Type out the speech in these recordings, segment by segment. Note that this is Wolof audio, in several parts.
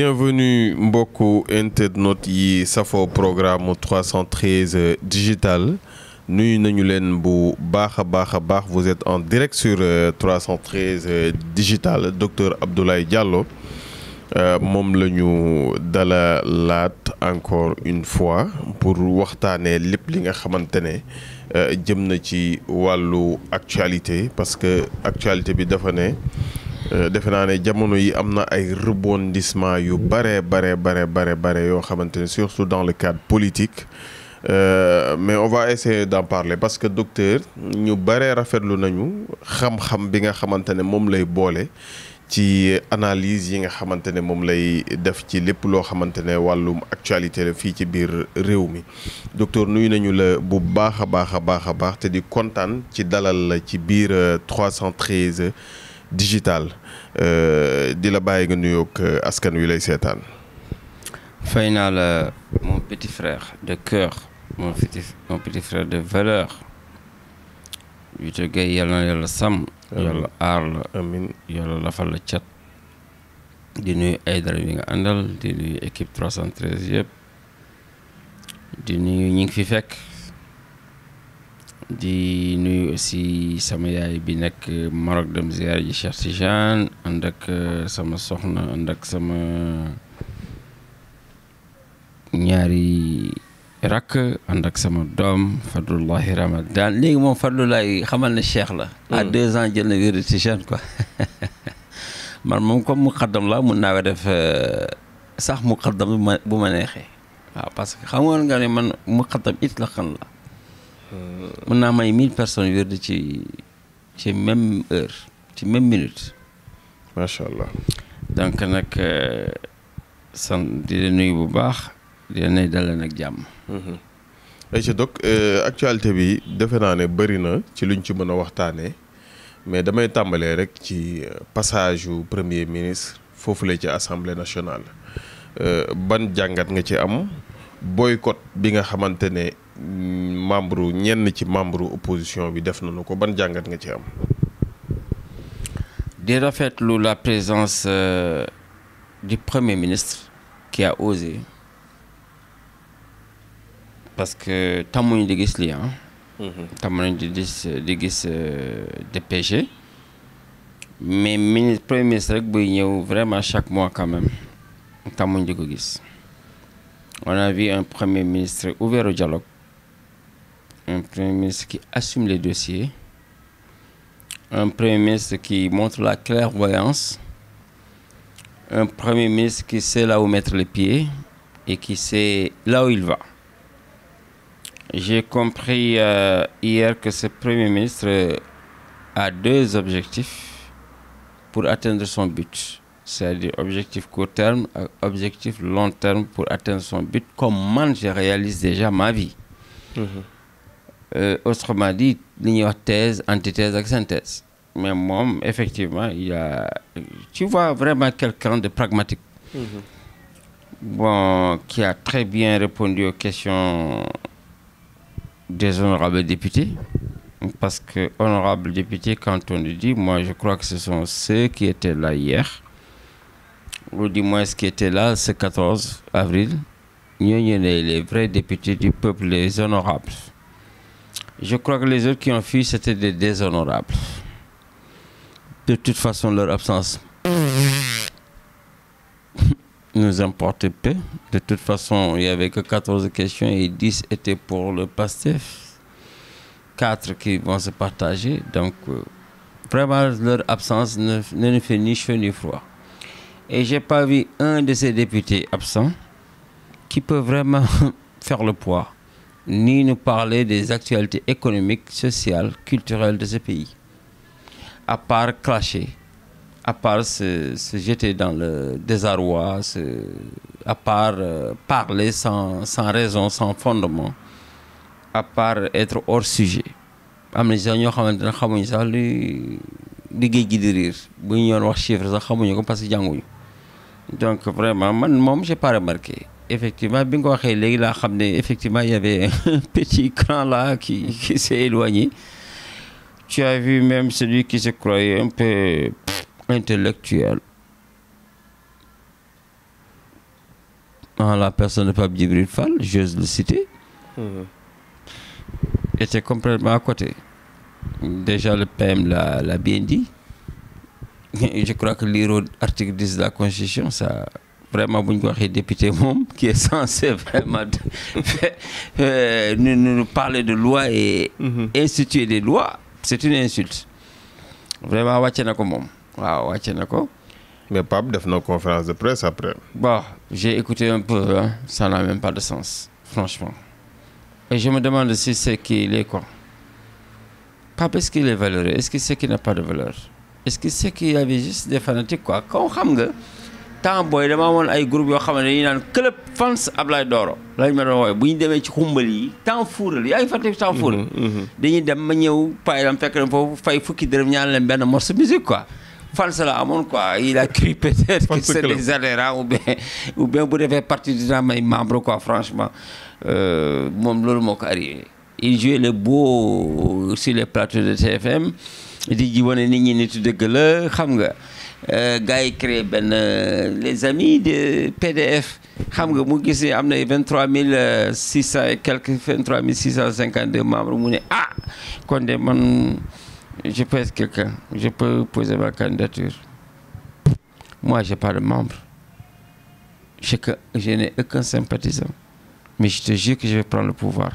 bienvenue mbokku internautes yi safo programme 313 digital nuyu nañu leen bu baax a baax vous êtes en direct sur 313 digital docteur Abdoulaye Diallo moom la ñu dalalaat encore une fois pour waxtaanee lépp li nga xamante ne jëm na ci wàllu actualité parce que actualité bi dafa ne defe naa ne jamono yi am na ay rebondissement yu bare yoo xamante ne surtout dans le cadre politique mais on va essayer d'en parler parce que docteur ñu bare rafetlu nañu xam-xam bi nga xamante ne moom lay boole ci analyse yi nga xamante ne moom lay def ci lépp loo xamante ne wàllum actualité la fii ci biir réew mi docteur nuyu nañu la bu baax a baax te di kontaan ci dalal la ci biir 313 digital di la bàyyi nga nuyoog askan wi lay seetaan. fay naa la mon petit frère de cœur mon petit frère de valeur Vito Gueye yàlla na yàlla sàmm yàlla aar la amiin yàlla lafal la cat di nuyu ay dara bi nga àndal di nuyu équipe 313 yëpp di nuyu ñi ngi fi fekk di nuyu aussi sama yaay bi nekk Maroc dem ziyaar ji Cheikh Tidiane ànd ak sama soxna ànd ak sama ñaari rakk ànd ak sama doom Fadlullahi Ramadan léegi moom Fadlullahi xamal ne Cheikh la à 2 ans jël na wér Tidiane quoi man moom comme muqaddam la mun naa ko def sax muqaddam bu ma neexee waaw parce que xam nga ne man muqaddam it la xan la mën naa may 1000 personnes wér ci même heure ci même minute macha allah. donc nag san di la nuyu bu baax di la nuyu dalal nag jàmm. ayca donc actualité bi defe naa ne bëri na ci luñ ci mën a waxtaanee mais damay tàmbalee rek ci passage yu premier ministre foofu la ci assemblée nationale ban jàngat nga ci am boycott bi nga xamante ne ñenn ci membre opposition bi def nañu ko ban jàngat nga ci am. di rafetlu la présence du premier ministre qui a osé parce que tàmmuñu di gis lii tàmmuñu di gis DPG mais premier ministre rek buy ñëw vraiment chaque mois quand même tàmmuñu di ko gis. On a vu un premier ministre ouvert au dialogue, un premier ministre qui assume les dossiers, un premier ministre qui montre la clairvoyance, un premier ministre qui sait là où mettre les pieds et qui sait là où il va. J'ai compris hier que ce premier ministre a 2 objectifs pour atteindre son but. C'est-à-dire objectif court terme et objectif long terme pour atteindre son but, comme moi je réalise déjà ma vie. Autrement dit, il y a thèse, antithèse et synthèse. Mais moi, effectivement, tu vois vraiment quelqu'un de pragmatique. Bon, qui a très bien répondu aux questions des honorables députés. Parce que honorables députés, quand on le dit, moi je crois que ce sont ceux qui étaient là hier. Ou du moins ce qui était là ce 14 avril, les vrais députés du peuple, les honorables. Je crois que les autres qui ont fui, c'était des déshonorables. De toute façon, leur absence nous importait peu. De toute façon, il n'y avait que 14 questions et 10 étaient pour le PASTEF. 4 qui vont se partager. Donc, vraiment, leur absence ne nous fait ni chaud ni froid. Et je n'ai pas vu un de ces députés absents qui peut vraiment faire le poids, ni nous parler des actualités économiques, sociales, culturelles de ce pays. À part clasher, à part se jeter dans le désarroi, à part parler sans raison, sans fondement, à part être hors sujet. am na sax ñoo xamante ne xamuñu sax li géej gi di riir bu ñu doon wax chiffre sax xamuñu ko parce que jànguñu. Donc vraiment man moom j'ai pas remarqué effectivement bi nga ko waxee léegi laa xam ne effectivement il y avait un petit cran là qui s'est éloigné. Tu as vu même celui qui se croyait un peu intellectuel en la personne de Pape Djibril Fall, j'ose le citer, était complètement à côté. Déjà, le PM l'a bien dit. Je crois que lire l'article 10 de la Constitution, ça, vraiment, député qui est censé vraiment nous parler de loi et instituer des lois, c'est une insulte. Vraiment, mais Pape a fait une conférence de presse après. Bon, j'ai écouté un peu, hein, ça n'a même pas de sens, franchement. Et je me demande si c'est qu'il est quoi. Pape, est-ce qu'il est valeureux? Est-ce qu'il sait qu'il n'a pas de valeur? Est-ce qu'il sait qu'il y avait juste des fanatiques quoi? Quand on sait, tant boy dama amoon ay groupe yoo xam ne dañuy naan club fans Ablaye Doro lañ ma doon wooye bu ñu demee ci xumbal yi temps fuural yaa ngi fàttali temps fuural dañuy dem ma ñëw paylam fekk na foofu fay fukki dërëm ñaan leen benn morceau musique quoi fans la amoon quoi il a cru peut-être que c'est des adhérents ou bien bu defee partie dina may membre quoi franchement moom loolu moo ko arrivé il jouait le beau sur les plateaux de TFM di ji wane nit ñi nitu dëgg la xam nga gars yi créé les amis de PDF xam nga mu gis am na 23 600 et quelques 23 652 membres mu ne ah kon de man je peux être quelqu'un je peux poser ma candidature. Moi j'ai pas de membres, je n'ai aucun sympathisant, mais je te jure que je vais prendre le pouvoir.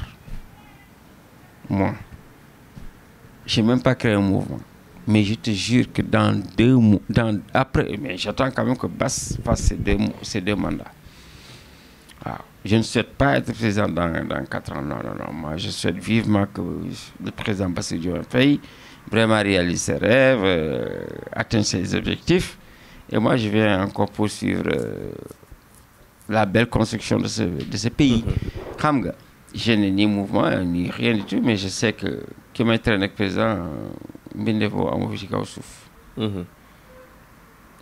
Moi j'ai même pas créé un mouvement. Mais je te jure que dans 2 mois, après, mais j'attends quand même que Bass fasse ces deux mandats. Alors, je ne souhaite pas être président dans 4 ans, non. Moi, je souhaite vivement que le président Bassirou Diomaye Faye vraiment réalise ses rêves, atteigne ses objectifs. Et moi, je vais encore poursuivre la belle construction de ce pays. Je n'ai ni mouvement, ni rien du tout, mais je sais que qui m'entraîne avec le président,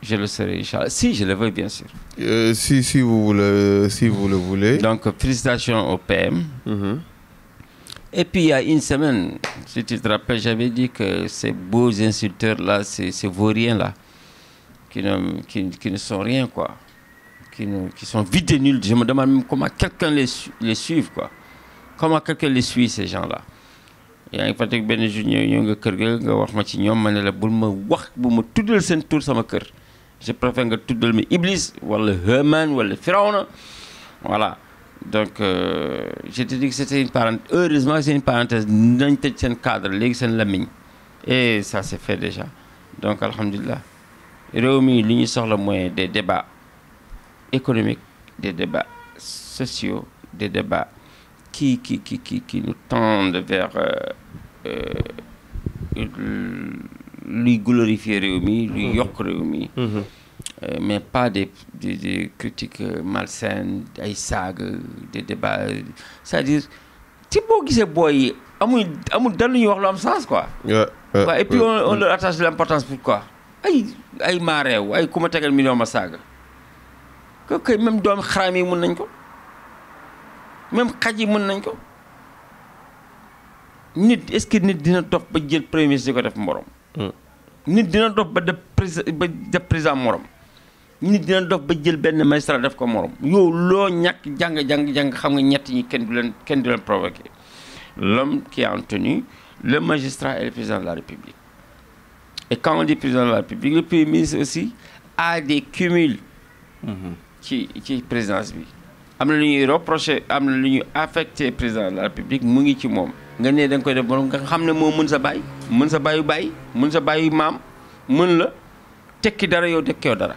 je le serai, Inch'Allah. Si je le veux, bien sûr. Si vous le voulez. Donc, félicitations au PM. Et puis, il y a une semaine, si tu te rappelles, j'avais dit que ces beaux insulteurs-là, ces vauriens-là, qui ne sont rien, quoi. Qui sont vides et nuls. Je me demande même comment quelqu'un les suive, quoi. Comment quelqu'un les suit, ces gens-là. yaa ngi fàttali benn jour ñëw nga kër ga nga wax ma ci ñoom ma ne la bul ma wax bu ma tuddal seen tur sama kër je préfère nga tuddal ma Iblis wala Haman wala Firawna voilà donc je te dis que c'était une parenthèse heureusement c'est une parenthèse nañ tëj seen cadre léegi seen lamiñ et ça c'est fait déjà donc alhamdulilah réew mi li ñu soxla mooy des débats économiques des débats sociaux des débats qui nous tendent vers lui glorifier Réumi, lui yok Réumi, mais pas des critiques malsaines, des sages, des débats. C'est-à-dire, si vous voyez boy, amul dans le wax lu am sens quoi. Et puis on leur attache de l'importance pourquoi? Ay marew, ay kuma tegal million ma saga. Que même doom xaram yi mën nañ ko. Même xaj yi mën nañ ko nit est-ce que nit dina dox ba jël premier ministre di ko def morom nit dina dox ba def président morom nit dina dox ba jël benn magistrat def ko morom yow loo ñàkk jàng xam nga ñett ñi kenn du leen provoqué l'homme qui a tenu le magistrat et le président de la République et quand on dit président de la République le premier ministre aussi a des cumuls ci présidence bi am na lu ñuy reproché am na lu ñuy affecté président de la République mu ngi ci moom nga ne da nga koy def borom nga xam ne moo mën sa bàyyi mën sa bàyyi mën sa bàyyi maam mën la tekki dara yow tekki dara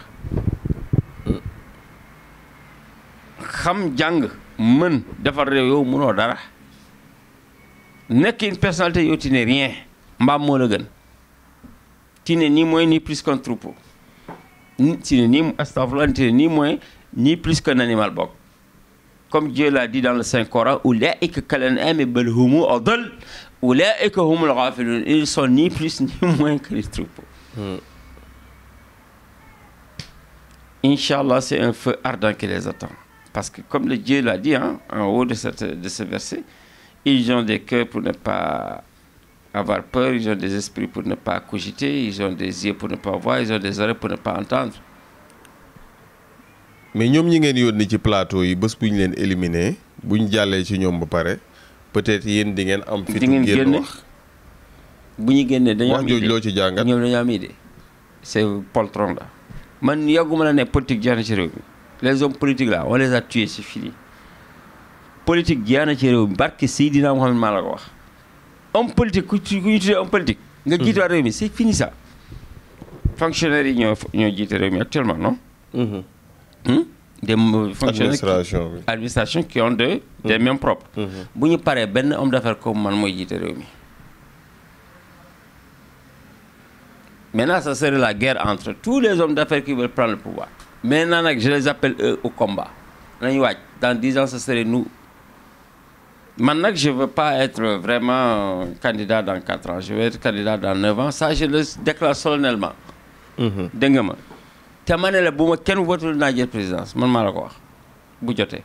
xam jàng mën defar réew yow mënoo dara nekk une personnalité yow tu n'es rien mbaam moo la gën tu n'es ni moins ni plus qu'un troupeau tu n'es ni astafurlah tu n'es ni moins ni plus qu'un animal bokk. Comme Dieu l'a dit dans le Saint-Coran, ils sont ni plus ni moins que les troupeaux. Inch'Allah, c'est un feu ardent qui les attend. Parce que comme le Dieu l'a dit hein, en haut de ce verset, ils ont des cœurs pour ne pas avoir peur, ils ont des esprits pour ne pas cogiter, ils ont des yeux pour ne pas voir, ils ont des oreilles pour ne pas entendre. mais ñoom ñi ngeen yónni ci plateau yi bés bu ñu leen éliminé bu ñu jàllee ci ñoom ba pare peut-être yéen di ngeen am. fitu génn wax bu ñu génnee dañoo am wax jooju loo ci jàngat. ñoom dañoo am idée c'est poltron là man yàgguma la ne politique jeex na ci réew mi les hommes politiques là on les a tués c'est fini politique jeex na ci réew mi barke Seydina Mohamed maa la ko wax homme politique ku ñu tuddee homme politique. nga jiite waa réew mi c'est fini ça. fonctionnaires yi ñoo jiite réew mi actuellement non. Des fonctionnaires administration qui ont des mains propres. bu ñu paree benn homme d'affaires comme man mooy jiite réew mi. Maintenant ça serait la guerre entre tous les hommes d'affaires qui veulent prendre le pouvoir. Maintenant nag je les appelle eux au combat. nañu waaj dans 10 ans ce serait nous. man nag je veux pas être vraiment candidat dans 4 ans je veux être candidat dans 9 ans ça je le déclare solennellement. dégg nga ma te ma ne la bu ma kenn votul naa jël présidence man maa la ko wax bu jotee.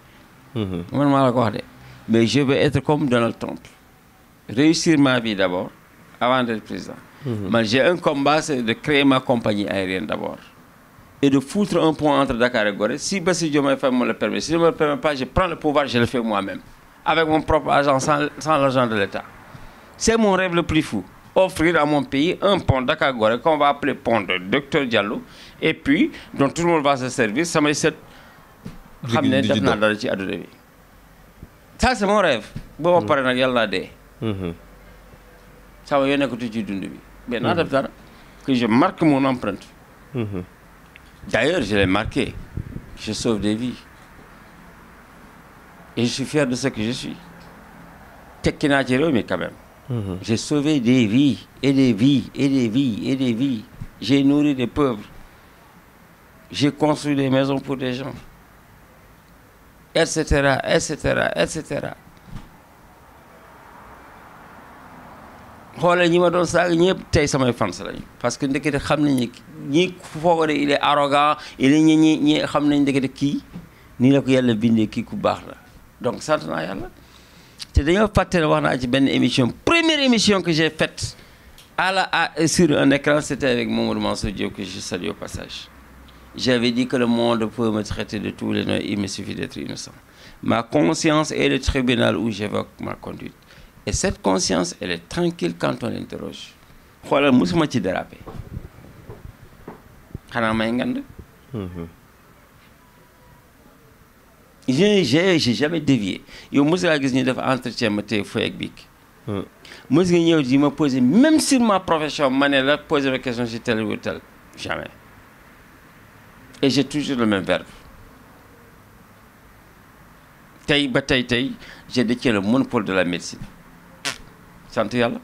man maa la ko wax de mais je veux être comme Donald Trump réussir ma vie d'abord avant d'être président. man j'ai un combat c'est de créer ma compagnie aérienne d'abord et de foutre un pont entre Dakar et Gorée si Bassirou Diomaye Faye me le permet si je me le permets pas je prends le pouvoir je le fais moi-même avec mon propre argent sans l'argent de l'État. C'est mon rêve le plus fou. Offrir à mon pays un pont Dakar-Gorée qu'on va appeler pont de Docteur Diallo et puis dont tout le monde va se servir samay set xam ne def naa dara ci àdduna bi. Ça c'est mon rêve. boo ma paree nag yàlla naa dee. sama yoo nekkatu ci dund bi. mais naa def dara que je marque mon empreinte. D'ailleurs je l'ai marqué. Je sauve des vies. Et je suis fier de ce que je suis. Tekki naa ci réew mi quand même. J'ai sauvé des vies et des vies et des vies et des vies. J'ai nourri des pauvres. J'ai construit des maisons pour des gens. Etc., etc., etc. xoolal ñi ma doon saaga ñëpp tey samay fans lañu parce que ndekete xam nañu ñi foog ne il est arrogant il est ñi xam nañ ndekete kii nii la ko yàlla bindee kii ku baax la donc sant naa yàlla te dañoo fàtte ne wax naa ci benn émission première émission que j'ai faite sur un écran c'était avec Mamadou Mansour Diop que je salue au passage j'avais dit que le monde peut me traiter de tous les noms il me suffit d'être innocent ma conscience est le tribunal où j'évoque ma conduite et cette conscience elle est tranquille quand on l'interroge xoolal musuma ci déraper xanaa may ngand j'ai jamais dévié yow mos ngaa gis ñu def entretien ma tey feuille ak bic mos nga ñëw di ma poser même sur ma profession ma ne la poser ma question sur tel ou tel jamais et j'ai toujours le même verbe tey ba tey j'ai détenu le monopole de la médecine sant yàlla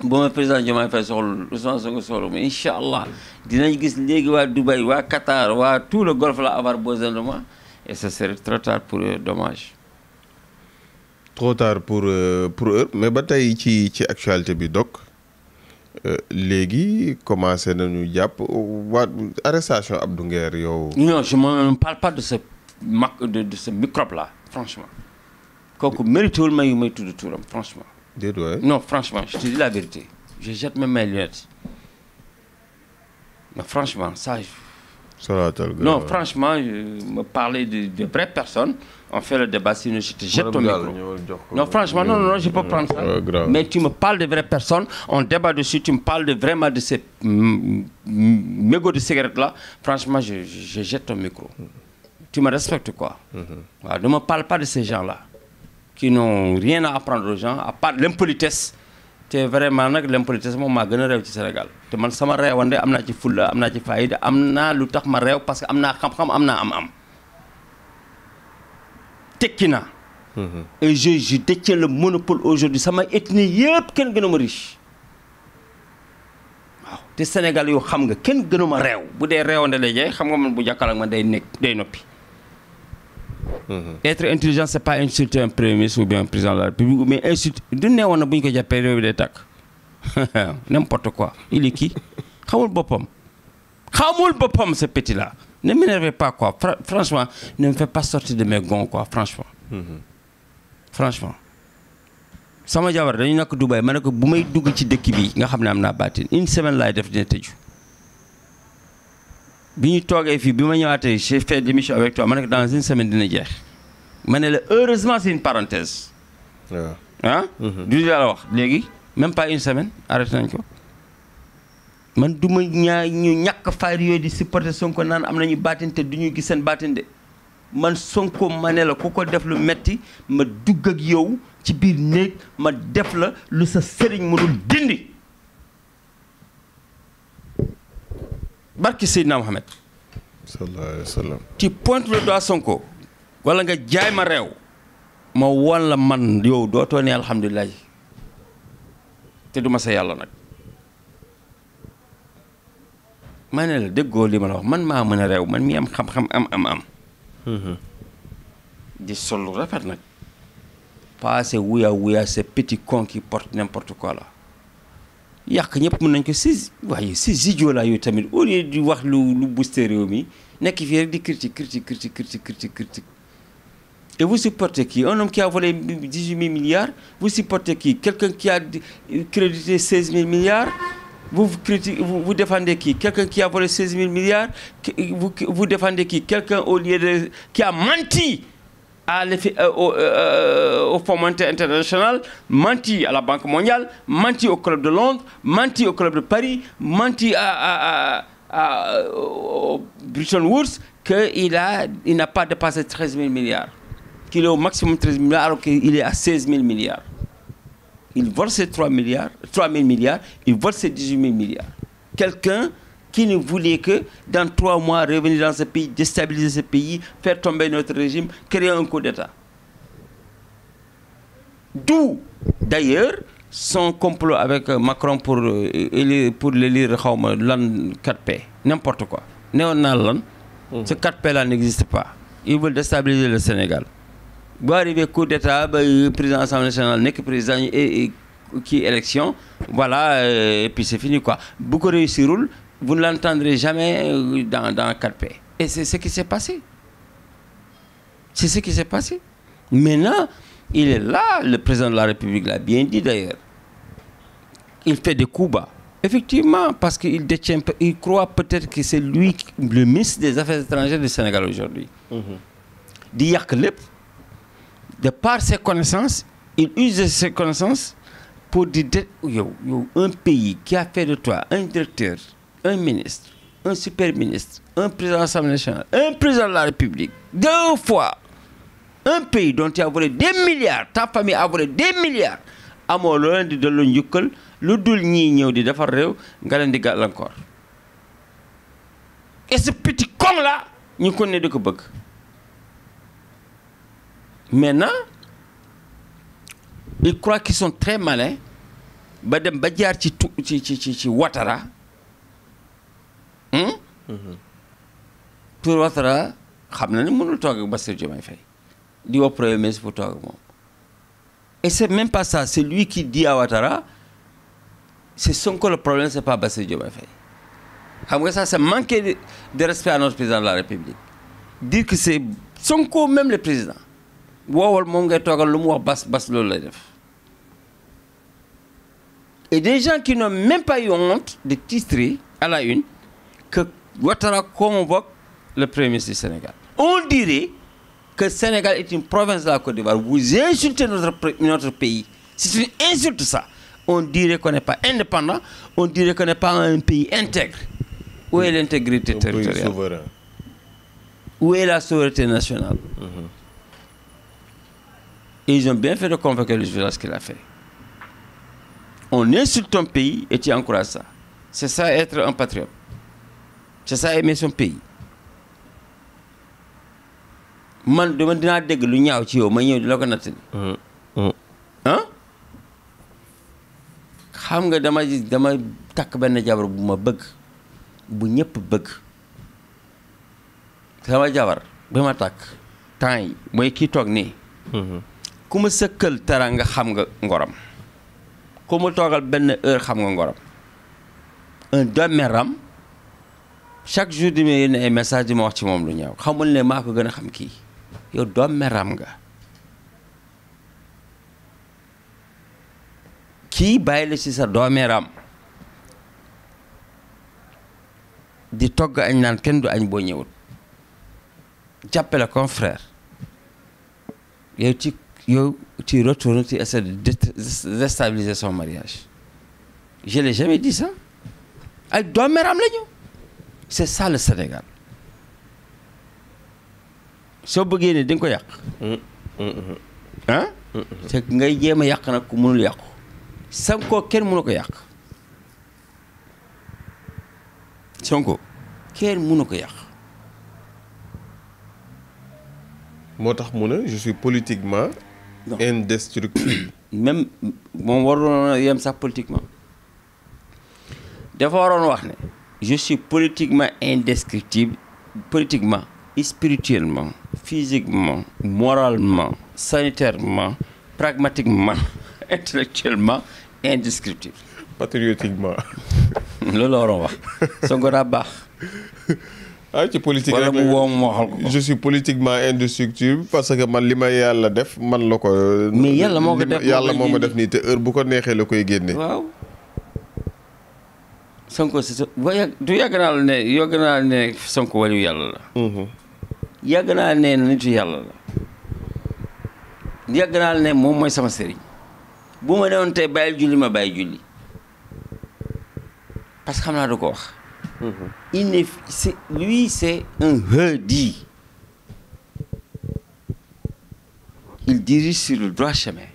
bu ma président Diomaye Faye soxla Ousmane Sonko soxla mais incha allah dinañ gis léegi waa Dubaï waa Qatar waa tout le golfe là avoir besoin de moi et ce serait trop tard pour eux dommage. trop tard pour eux mais ba tey ci actualité bi donc léegi commencé nañu jàpp waa arrestation Abdou Nguer yow. non je ne parle pas de ce microbe là franchement kooku méritéwul may tudd turam franchement. déedéet non franchement je te dis la vérité je jette même mes lunettes mais franchement ça. non franchement me parler de vraies personnes on fait le débat sinon je te jette ton micro. non franchement non je peux prendre ça. Mais tu me parles de vraies personnes on débat dessus tu me parles vraiment de ces mégots de cigarettes là franchement je jette ton micro. Tu me respectes quoi. waaw ne me parle pas de ces gens là qui n'ont rien à apprendre aux gens à part l'impolitesse te vraiment nag l'impolitesse moom maa gën a réew ci Sénégal te man sama réewande am naa ci fulla am naa ci fayda am naa lu tax ma réew parce que am naa xam-xam am naa am tekki naa et je détiens le monopole aujourd'hui sama ethnie yëpp kenn gënu ma riche waaw te Sénégal yoo xam nga kenn gënu ma réew bu dee réewande lay jaay xam nga man bu jàkkaarloo ak man day noppi. Être intelligent c'est pas insulter un premier ministre ou bien un président de la République mais insulter du neewoon na bu ñu ko jàppee réew bi day tàkk n'importe quoi il est qui xamul boppam ce petit là ne m'énervez pas quoi franchement ne me fais pas sortir de mes gonds quoi franchement. Franchement sama jabar dañu nekk Dubaï ma ne ko bu may dugg ci dëkk bi nga xam ne am naa baatin une semaine laay def dina tëju bi ñu toogee fii bi ma ñëwaatee j'ai fait l'émission avec toi ma ne ko dans une semaine dina jeex ma ne la heureusement c'est une parenthèse. waaw ah. du la wax léegi même pas une semaine arrêté nañ ko. man du ma ñu ñàkk fayda yooyu di supporter Sonko naan am nañu baatin te du ñu gis seen baatin de man Sonko ma ne la ku ko def lu metti ma dugg ak yow ci biir néeg ma def la lu sa sëriñ mënul dindi. barki Seydina Mohamed. sallallahu alayhi wa sallam. tu pointes le doigt Sonko wala nga jaay ma réew ma won la man yow dootoo ne alhamdulilah te du ma sa yàlla nag. ma ne la déggoo li ma la wax man maa mën a réew man mi am xam-xam am. di sol rafet nag. pas ces wuya ces petits cons qui portent n'importe quoi là. yàq ñëpp mën nañ ko si waaye si idiots là yooyu tamit au lieu di wax lu booster réew mi nekk fii rek di critique. Et vous supportez qui? Un homme qui a volé 18 000 milliards? Vous supportez qui? Quelqu'un qui a crédité 16 000 milliards? Vous défendez qui? Quelqu'un qui a volé 16 000 milliards? Vous défendez qui? Quelqu'un qui a menti au Fonds monétaire international, menti à la Banque mondiale, menti au Club de Londres, menti au Club de Paris, menti au Bretton Woods, qu'il n'a pas dépassé 13 000 milliards. Qu'il est au maximum 13 000 milliards alors qu'il est à 16 000 milliards. Il vole ses 3 000 milliards, il vole ses 18 000 milliards. Quelqu'un qui ne voulait que dans 3 mois revenir dans ce pays, déstabiliser ce pays, faire tomber notre régime, créer un coup d'État. D'où, d'ailleurs, son complot avec Macron pour l'élire l'an 4P. N'importe quoi. Ce 4P-là n'existe pas. Ils veulent déstabiliser le Sénégal. Vous arrivez coup d'État, le président de l'Assemblée nationale n'est que président qui élection, voilà, et puis c'est fini quoi. Beaucoup réussiront, vous ne l'entendrez jamais dans 4P. Et c'est ce qui s'est passé. C'est ce qui s'est passé. Maintenant, il est là, le président de la République l'a bien dit d'ailleurs. Il fait des coups bas. Effectivement, parce qu'il détient, il croit peut-être que c'est lui, le ministre des Affaires étrangères du Sénégal aujourd'hui. De par ses connaissances, il use de ses connaissances pour dire un pays qui a fait de toi un directeur, un ministre, un super ministre, un président de l'Assemblée nationale, un président de la République, 2 fois, un pays dont tu as volé des milliards, ta famille a volé des milliards, amoo loo leen di delloo njukkal lu dul ñii ñëw di defar réew nga leen di gàllankoor. Et ce petit con là ñu ko ne di ko bëgg. Maintenant, ils croient qu'ils sont très malins. Ba dem ba jaar ci Ouattara. Pour Ouattara, xam na ne mënul toog ak Bassirou Diomaye Faye. Di wax premier ministre pour toog ak moom. Et c'est même pas ça, c'est lui qui dit à Ouattara, c'est Sonko le problème, c'est pas Bassirou Diomaye Faye. Xam nga ça, c'est manquer de respect à notre président de la République. Dire que c'est Sonko même le président. woowal moom ngay toogal lu mu wax bas loolu lay def. Et des gens qui n'ont même pas eu honte de titrer à la une que Ouattara convoque le premier ministre du Sénégal. On dirait que le Sénégal est une province de la Côte d'Ivoire. Vous insultez notre pays. C'est une insulte ça. On dirait qu'on n'est pas indépendant, on dirait qu'on n'est pas un pays intègre. Où est l'intégrité territoriale? Où est la souveraineté nationale? Et ils ont bien fait de convoquer le juge qu'il a fait. On insulte ton pays et tu encourages ça. C'est ça être un patriote. C'est ça aimer son pays. Man dama dinaa dégg lu ñaaw ci yow ma ñëw di la ko nattali. Xam nga dama takk benn jabar bu ma bëgg bu ñëpp bëgg. Sama jabar bi ma takk temps yi mooy kii toog nii. Ku ma sëkkal tara nga xam nga ngoram. Ku ma toogal benn heure xam nga ngoram. Un doméram chaque jour di ma yónnee ay message di ma wax ci moom lu ñaaw xamul ne maa ko gën a xam kii yow doméram nga. Kii bàyyi la ci sa doméram di togg añ naan kenn du añ boo ñëwut jàppale comme frère yow tu retournes tu essaies de déstabiliser son mariage je l'ai jamais dit ça ay doomeram lañu c'est ça le Sénégal soo bëggee ne di nga ko yàq ah te ngay jéem a yàq nag ku mënul yàqu Sonko kenn mënu ko yàq Sonko kenn mënu ko yàq moo tax mu ne je suis politiquement indestructible. même moom waroon yem sax politiquement dafa waroon wax ne je suis politiquement indestructible politiquement spirituellement physiquement moralement sanitairement pragmatiquement intellectuellement indescriptible. patriotiquement. loolu la waroon wax Sonko daa baax. ah ci politique wala rek mu woo mu waxal ko. je suis politiquement indestructible parce que man li ma yàlla def man la ko. mais yàlla moo ko def yàlla moo ma def nii te heure bu ko neexee la koy génne. waaw Sonko si sa du yàgg naa la ne Sonko waliyu yàlla la. yàgg naa ne nitu yàlla la. yàgg naa ne moom mooy sama sëriñ bu ma newoon tey bàyyil julli ma bàyyi julli parce que xam naa du ko wax. c'est un hedi. Il dirige sur le droit chemin.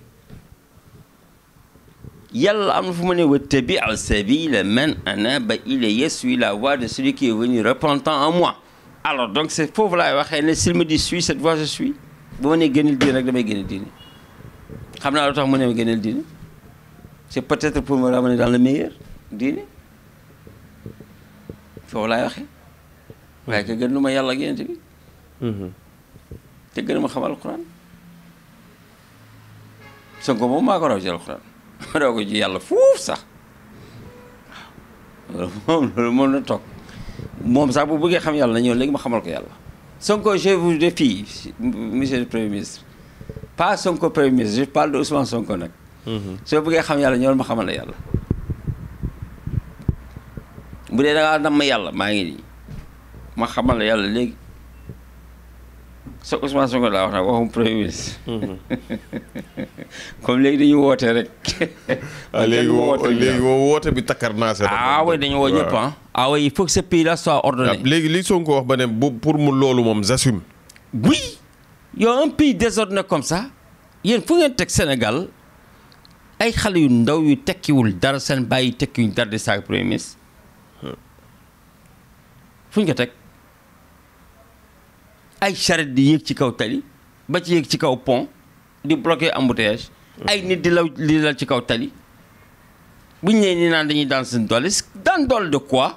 Yàlla am na fu mu ne wattabi' sabila man anaba ilayya, suis la voie de celui qui est venu repentant en moi. Alors donc c'est foofu laay waxee ne s'il me dit suis cette voie je suis bu ma nee génneel diine rek damay génneel diine xam naa lu tax mu ne ma génneel diine c'est peut-être pour me ramener dans le meilleur diine foofu laay waxee waaye ka gën lu ma yàlla ak yonent bi te gën a ma xam alxuraan Sonko moom maa ko raw ci alxuraan ma raw ko ci yàlla fuuf sax waaw loolu moom na toog moom sax bu bëggee xam yàlla na ñëw léegi ma xamal ko yàlla Sonko je vous défie monsieur le premier ministre pas Sonko premier ministre je parle de Ousmane Sonko nag soo bëggee xam yàlla ñëwal ma xamal la yàlla bu dee da ngaa nam ma yàlla maa ngi nii ma xamal la yàlla léegi so Ousmane Sonko laa wax nag waxum premier ministre comme léegi dañuy woote rek léegi woote bi takkar naa se oui dañu woo ñëpp ah oui il faut que ce pays là soit ordonné léegi li Sonko wax ba ne pour mu loolu moom j'assume oui yow un pays désordonné comme ça yéen fu ngeen teg Sénégal ay xale yu ndaw yu tekkiwul dara seen bàyyi tekkiwuñ dara di saaga premier ministre fu ñu ko teg ay charrette di yéeg ci kaw tali ba ci yéeg ci kaw pont di bloquer embouteillage ay nit di lal ci kaw tali bu ñu nee nii naan dañuy daan seen doole daan doole de quoi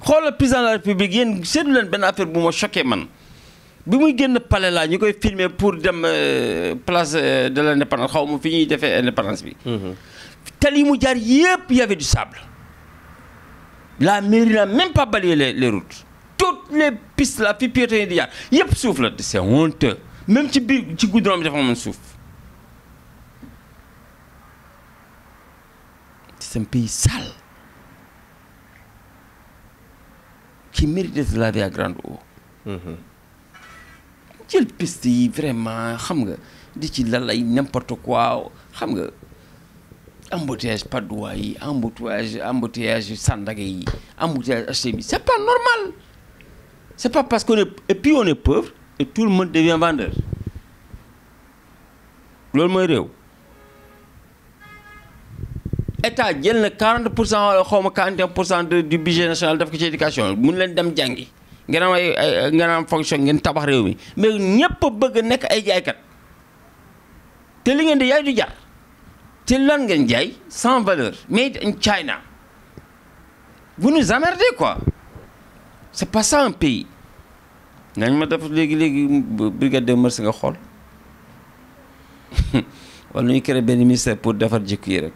xoolal président de la république yéen seetlu leen benn affaire bu ma choqué man bi muy génn palais laa ñu koy filmer pour dem place de l'indépendance xaw ma fi ñuy defee indépendance bi tali yi mu jaar yépp y avait du sable. La mairie n'a même pas balayé les routes. Toutes les pistes là, puis piétons di jaar yëpp suuf la c'est honteux même ci biir ci goudron bi dafa amoon suuf. C'est un pays sale qui mérite d'être lavé à grande eau. jël piste yi vraiment xam nga di ci lal ay n'importe quoi xam nga. Embouteillage Padoua yi embouteillage Sandaga yi embouteillage HLM c'est pas normal c'est pas parce qu'on est et puis on est pauvre et tout le monde devient vendeur loolu mooy réew état jël na 40% xaw ma 41% du budget national def ko ci éducation mun leen dem jàngi ngeen am ay ngeen am fonction ngeen tabax réew mi mais ñëpp bëgg nekk ay jaaykat te li ngeen di jaay du jar te lan ngeen jaay sans valeur made in China vous nous emmerdez quoi c'est pas ça un pays nañ ma def léegi brigade des mœurs nga xool wala ñuy créer benn ministère pour defar jikko yi rek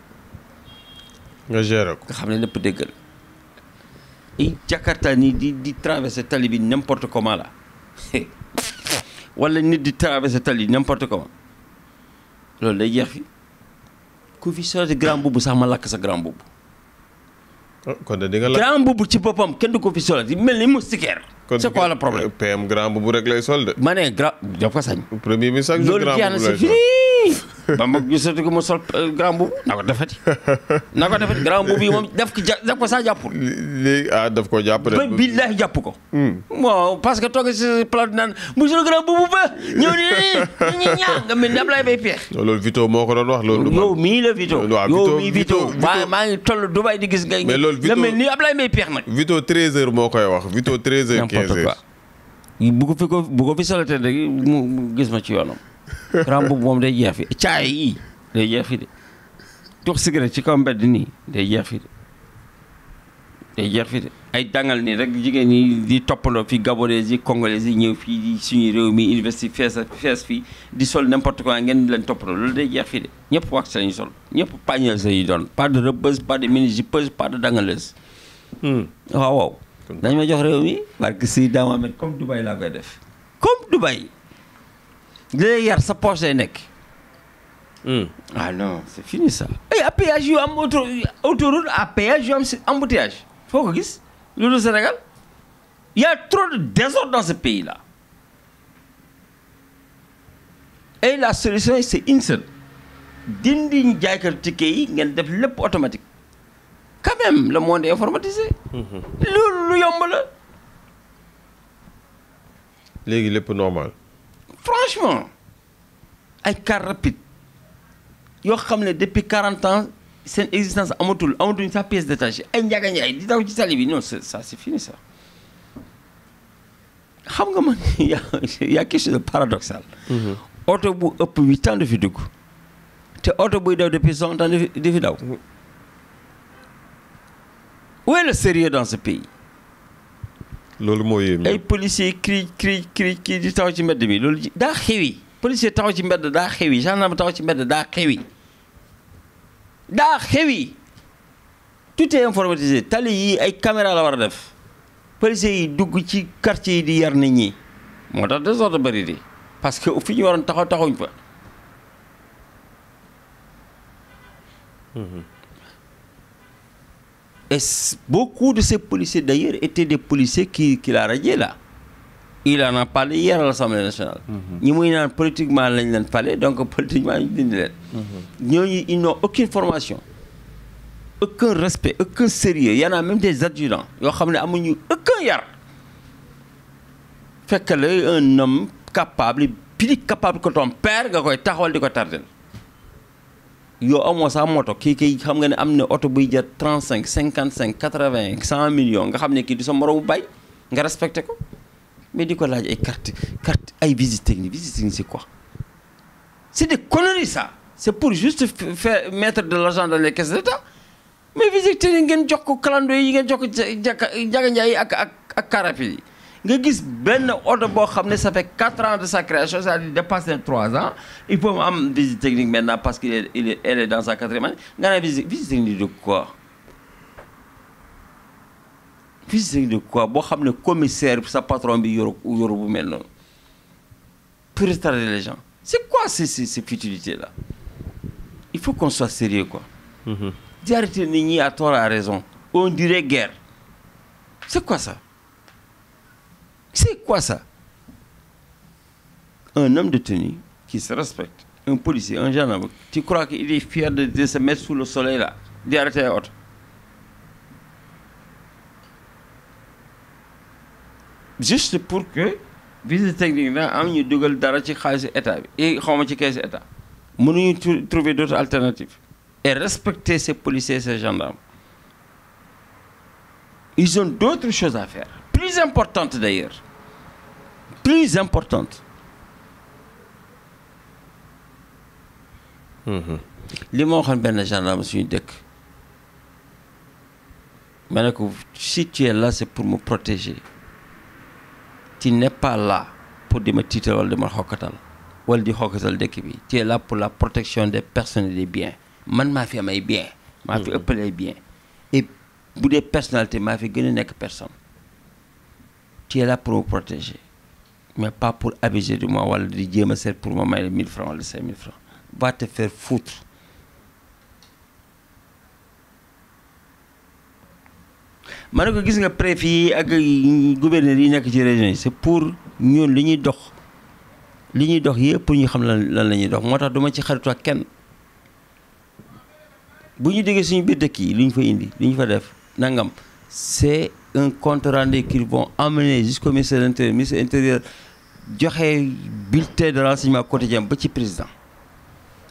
nga gérer ko nga xam ne lépp déggal ay Jakarta nii di traverser tali bi n'importe comment là wala nit di traverser tali n'importe comment loolu day jeex fi ku fi solati grand boubou sax ma lakk sa grand boubou kon de di nga la grand boubou ci boppam kenn du ko fi solo di mel ni moustiquaire. C'est quoi le problème? PM grand boubou rek lay sol de. ma ne grand daf ko sañ. premier bi chaque jour grand boubou lay sol. ba ma gisatu ko mu sol grand boubou na ko defati grand boubou yi moom daf ko saa jàppul. léegi daf ko jàpp de. ba billahi jàpp ko. bon parce que toog si plat naan monsieur le grand boubou ba ñëw ni nga mel ni Ablaye Mbaye Peex. loolu Vito moo ko doon wax loolu. yow mii la Vito. yow mii Vito maa ngi toll Dubaï di gis ngay. mais loolu Vito nga mel ni Ablaye Mbaye Peex nag. Vito 13h moo koy wax Vito 13h 15h. bu ko fi solatee rek mu gis ma ci yoonam. grand boubou moom day jeex fi caay yi day jeex fi de tux cigarette ci kaw mbedd nii day jeex fi de ay dangal nii rek jigéen ñi di toppandoo fi gabonais yi congolais yi ñëw fii di suñu réew mi université fees fii di sol n'importe quoi ngeen leen toppandoo loolu day jeex fi de ñëpp wax lañu sol ñëpp pagnel sa yi doon pas de rebeuses pas de mini-jupeuses pas de dangaleuse waaw dañ ma jox réew mi parce que si daa ma met comme Dubaï laa koy def comme Dubaï léegi yar sa poche lay nekk. Ah non c'est fini ça. ay à péage yu am autoroute à péage yu am embouteillage foo ko gis loolu Sénégal il y a trop de désordre dans ce pays là et la solution c'est une seule dindi ñu jaaykat ticket yi ngeen def lépp automatique quand même le monde est informatisé. loolu lu yomb la. léegi lépp normal. franchement ay car rapide yoo xam ne depuis 40 ans seen existence amatuñ sa pièce détachée ay njaga njaay di daw ci tali bi non ça c'est fini ça. xam nga man y a quelque chose de paradoxal. oto bu ëpp 8 ans du fi dugg te oto buy daw depuis 100 ans di fi daw. où est le sérieux dans ce pays? loolu moo yéeme. ay policiers cri di taxaw ci mbedd mi loolu daa xewi. policier taxaw ci mbedd daa xewi gendarme taxaw ci mbedd daa xewi tout est informatisé tali yi ay caméra la war a def policiers yi dugg ci quartier yi di yar nit ñi moo tax désordre bari di parce que fi ñu waroon taxawuñ fa. Et beaucoup de ces policiers d'ailleurs étaient des policiers qu'il a radiés là. Il en a parlé hier à l'Assemblée nationale. ñi muy naan politiquement lañ leen fale donc politiquement ñu dindi leen. ñooñu ils n'ont aucune formation, aucun respect, aucun sérieux. Il y en a même des adjudants yoo xam ne amuñu aucun yar. fekk la un homme capable plus capable que ton père nga koy taxawal di ko tardel. yow amoo sax moto kii xam nga ne am na oto buy jar 35 55 80 100 millions nga xam ne kii du sa moromu bay nga respecté ko mais di ko laaj ay carte ay visite technique c'est quoi? C'est des conneries ça. C'est pour juste faire mettre de l'argent dans les caisses d'État. Mais visite technique ngeen jox ko calendrier yi ngeen jox ko Ndiaga Ndiaye ak car rapide yi nga gis benn oto boo xam ne ça fait 4 ans de sa création, ça dépasse les 3 ans. Il faut am visite technique maintenant parce qu'elle est dans sa 4e année. Nga ne visite technique de quoi? Visite technique de quoi? Boo xam ne commissaire sa patron bi yoru bu mel noonu pour retarder les gens. C'est quoi ces futilités là? Il faut qu'on soit sérieux quoi. Di arrêter nit ñi à tort à raison. On dirait guerre. C'est quoi ça? C'est quoi ça? Un homme de tenue qui se respecte, un policier, un gendarme, tu crois qu'il est fier de se mettre sous le soleil là, d'arrêter la auto? Juste pour que visite technique là am ñu dugal dara ci xaalisu état bi et xawma ci caisse état. Mënuñu trouver d'autres alternatives et respecter ces policiers et ces gendarmes. Ils ont d'autres choses à faire, plus importantes d'ailleurs. Plus importantes. li ma waxoon benn gendarme suñu dëkk ma ne ko si tu es là c'est pour me protéger. Tu n'es pas là pour di ma tiital wala di ma xokkatal wala di xokkatal dëkk bi. Tu es là pour la protection des personnes et des biens. Man maa fi am ay biens. maa fi ëppale ay biens. Et bu dee personnalité maa fi gën a nekk personne. Tu es là pour me protéger. Mais pas pour abuser de moi wala di jéem a seet pour ma may 1000 francs wala 5000 francs. Va te faire foutre. ma ne ko gis nga préfet yi ak gouverneur yi nekk ci région yi c'est pour ñun li ñuy dox yëpp pour ñu xam lan la ñuy dox moo tax duma ci xaritu ak kenn bu ñu déggee suñu biir dëkk yi li ñu fa indi li ñu fa def nangam c'est un compte rendu qu'ils vont emmener jusqu'au ministère de l'Intérieur joxe bulletin de renseignement quotidien ba ci président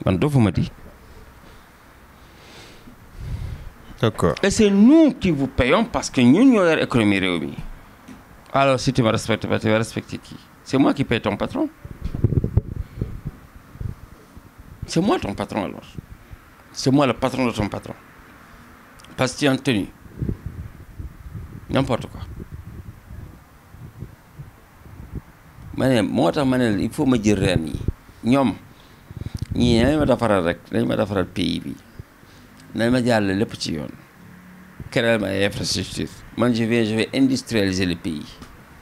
man dofuma di. D'accord. Et c'est nous qui vous payons parce que ñun ñoo yor économie réew mi. Alors si tu me respectes pas, tu vas respecter qui? C'est moi qui paye ton patron. C'est moi ton patron alors. C'est moi le patron de ton patron. Parce que tu es en tenue. N'importe quoi. Moo tax ma ne il faut ma jël reen yi ñoom ñii nañ ma defaral rek nañ ma defaral pays bi nañ ma jàll lépp ci yoon créer ma ay infrastructure man je vais industrialiser le pays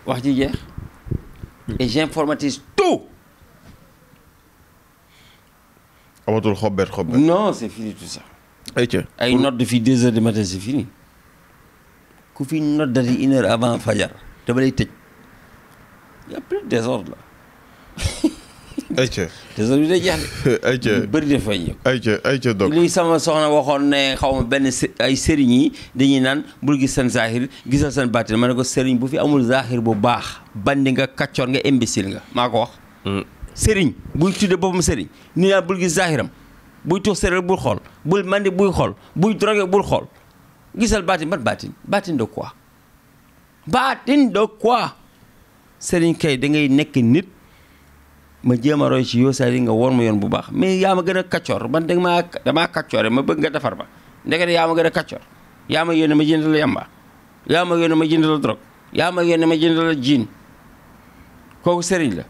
wax ji jeex et j'informatise tout. amatul xobet. Non c'est fini tout ça. ay nodd fii 2 heures du matin c'est fini ku fi noddati 1 heure avant fajar dama lay tëj. Il y a plus de désordre là. désordre bi day jeex de. bëri de fay ñëw. donc li sama soxna waxoon ne xaw ma benn ay sëriñ yi dañuy naan bul gis seen zahir gisal seen baatin ma ne ko sëriñ bu fi amul zahir bu baax bandi nga kaccoor nga imbécile nga maa ko wax. sëriñ buy tudde boppam sëriñ ni naan bul gis zahiram buy tux sëriñ bul xool bul mandi buy xool buy drogué bul xool gisal baatin baatin de quoi baatin de quoi. Sëriñ kay da ngay nekk nit ma jéem a roy ci yow saa yi nga wor ma yoon bu baax mais yaa ma gën a kaccoor man damaa kaccoore ma bëgg nga defar ba ndekete yaa ma gën a kaccoor yaa ma yónnee ma jëndal yamba yaa ma yónnee ma jëndal drogue yaa ma yónnee ma jëndal jiin kooku sëriñ la.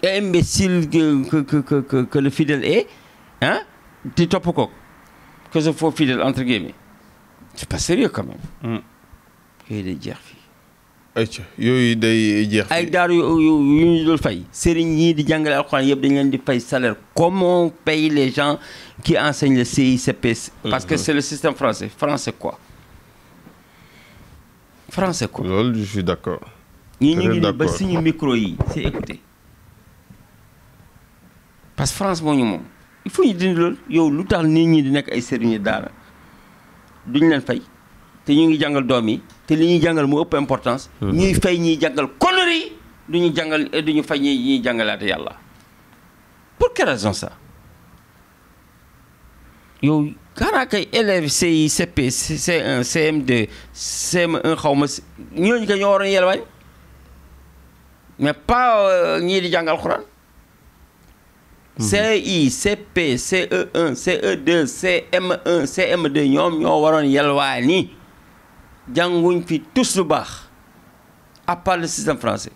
Et imbécile que le fidèle est hein di topp kooku que ce faux fidèle entre guillemets c'est pas sérieux quand même. yooyu day jeex fii. yooyu day jeex. ay daaru yu ñu dul fay sëriñ ñii di jàngale alxuraan yëpp dañu leen di fay salaire comme on paye les gens qui enseignent le CICP. parce que c'est le système français. français quoi. loolu je suis d'accord. ñii ñu ngi ba suñu micro yi c'est écouté parce que France moo ñu moom il faut ñu dindi loolu yow lu tax nit ñi di nekk ay sëriñu daara duñu leen fay te ñu ngi jàngal doom yi. te li ñuy jàngal mu ëpp importance. ñuy fay ñuy jàngal conneries duñu jàngal duñu fay ñuy jàngalaate yàlla. pour quelle raison ça yow xanaa kay élèves CI CP C1 CM2 CM1 xaw ma ñooñu ko ñoo waroon yelwaañ mais pas ñii di jàngal Alxuraan. CI CP CE1 CE2 CM1 CM2 ñoom ñoo waroon yelwaani jànguñ fi tous lu baax à part le système français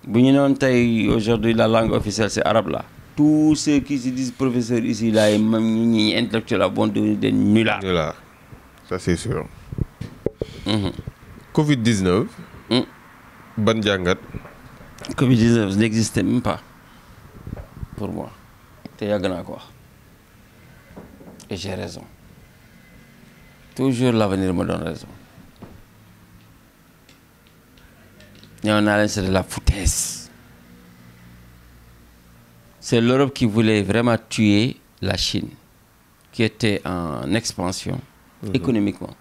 bu ñu noon tey aujourd'hui la langue officielle c'est arabe là tous ceux qui se disent professeurs ici là même ñi intellectuels vont devenir des nullards. Ça c'est sûr. Covid-19. ban jàngat. Covid-19 n'existait même pas pour moi te yàgg naa ko wax et j'ai raison. Toujours l'avenir me donne raison. C'est de la foutaise. C'est l'Europe qui voulait vraiment tuer la Chine, qui était en expansion économiquement.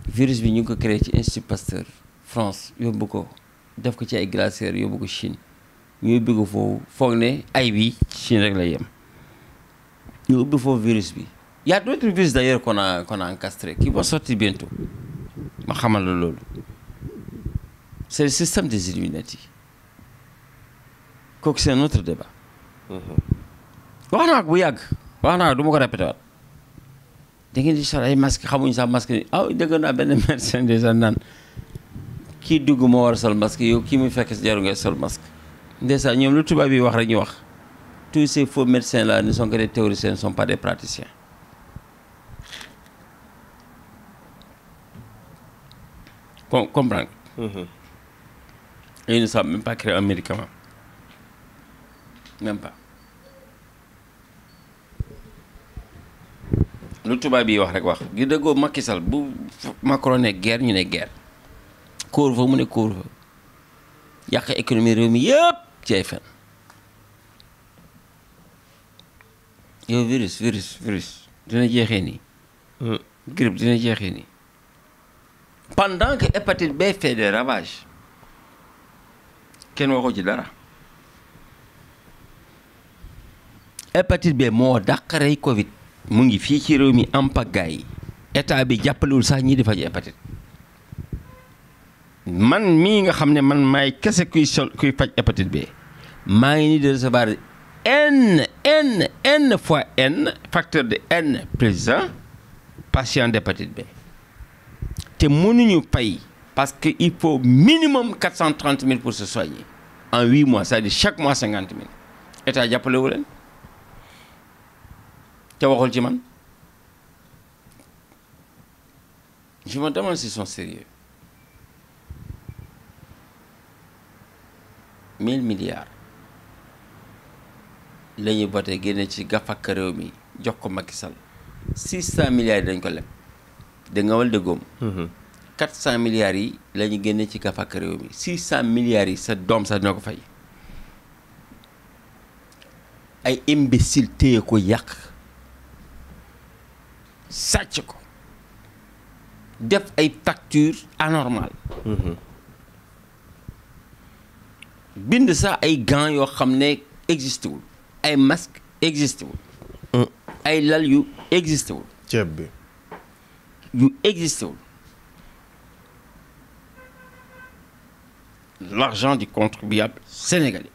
Virus bi ñu ko créé ci Institut Pasteur France yóbbu ko def ko ci ay glacières yóbbu ko Chine ñu yóbbu ko foofu foog ne ay bi Chine rek la yem ñu ubbi foofu virus bi. Il y a d'autres virus d'ailleurs qu'on a encastrés qui vont sortir bientôt. Ma xamal la loolu. C'est le système des Illuminati. Kooku c'est un autre débat. wax naa ko bu yàgg wax naa ko du ma ko répété waat da ngeen di sol ay masque xamuñ sax masque dégg naa benn médecin déjà naan kii dugg moo war a sol masque yow kii muy fekk jaru ngay sol masque. ndeysaan ñoom lu tubaab yi wax rek ñu wax tous ces faux médecins là ne sont que des théoriciens ne sont pas des praticiens. Comprendre. Ils ne savent même pas créer un médicament. Même pas. lu tubaab yi wax rek wax gi dëggoo Macky Sall bu Macron ne guerre ñu ne guerre couvre-feu mu ne couvre-feu yàq économie réew mi yëpp ci ay fen yow virus dina jeexee nii grippe dina jeexee nii pendant que hépatite B fait des ravages kenn waxu ci dara hépatite B moo dàqarey Covid mu ngi fii ci réew mi am pagaay état bi jàppalewul sax ñii di faj hépatite man mii nga xam ne man maay kese kuy faj hépatite B maa ngi nii de recevoir n fois n facteur de n président patient d'hépatite B te mënuñu fay parce que il faut minimum 430 000 pour se soigner en 8 mois c'est-à-dire chaque mois 50 000 état jàppalewu leen te waxul ci man je me demande s'ils sont sérieux 1000 milliards la ñuy voté génne ci gafaka réew mi jox ko Macky Sall 600 milliards yi dañ ko leb da nga wal dëggoom 400 milliards yi la ñu génne ci gafaka réew mi 600 milliards yi sa doom sax dina ko fay ay imbécile téye ko yàq sàcc ko def ay facture anormal bind sax ay gants yoo xam ne existé wul ay masque existé wul ay lal yu existé wul ceeb bi yu existé wul l'argent du contribuable sénégalais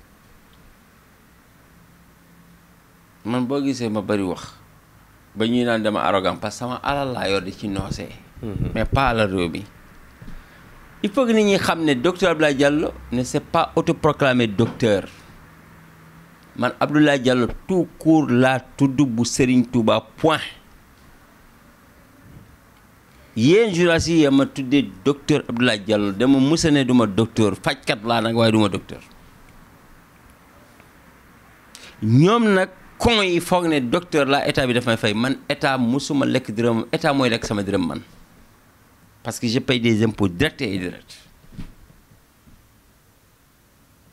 man boo gisee ma bari wax ba ñuy naan dama arrogant parce que sama alal laa yor di ci noosee mais pas alal réew mi il faut que nit ñi xam ne docteur Abdoulaye Diallo ne s'est pas autoproclamé docteur man Abdoulaye Diallo tout court laa tudd bu Serigne Touba point yéen journalistes yi ma tuddee docteur Abdoulaye Diallo dama musa ne duma docteur fajkat laa nag waaye duma docteur ñoom nag kon yi foog ne docteur la état bi daf may fay man état musuma lekk dërëm état mooy lekk sama dërëm man parce que je paye des impôts directs et indirects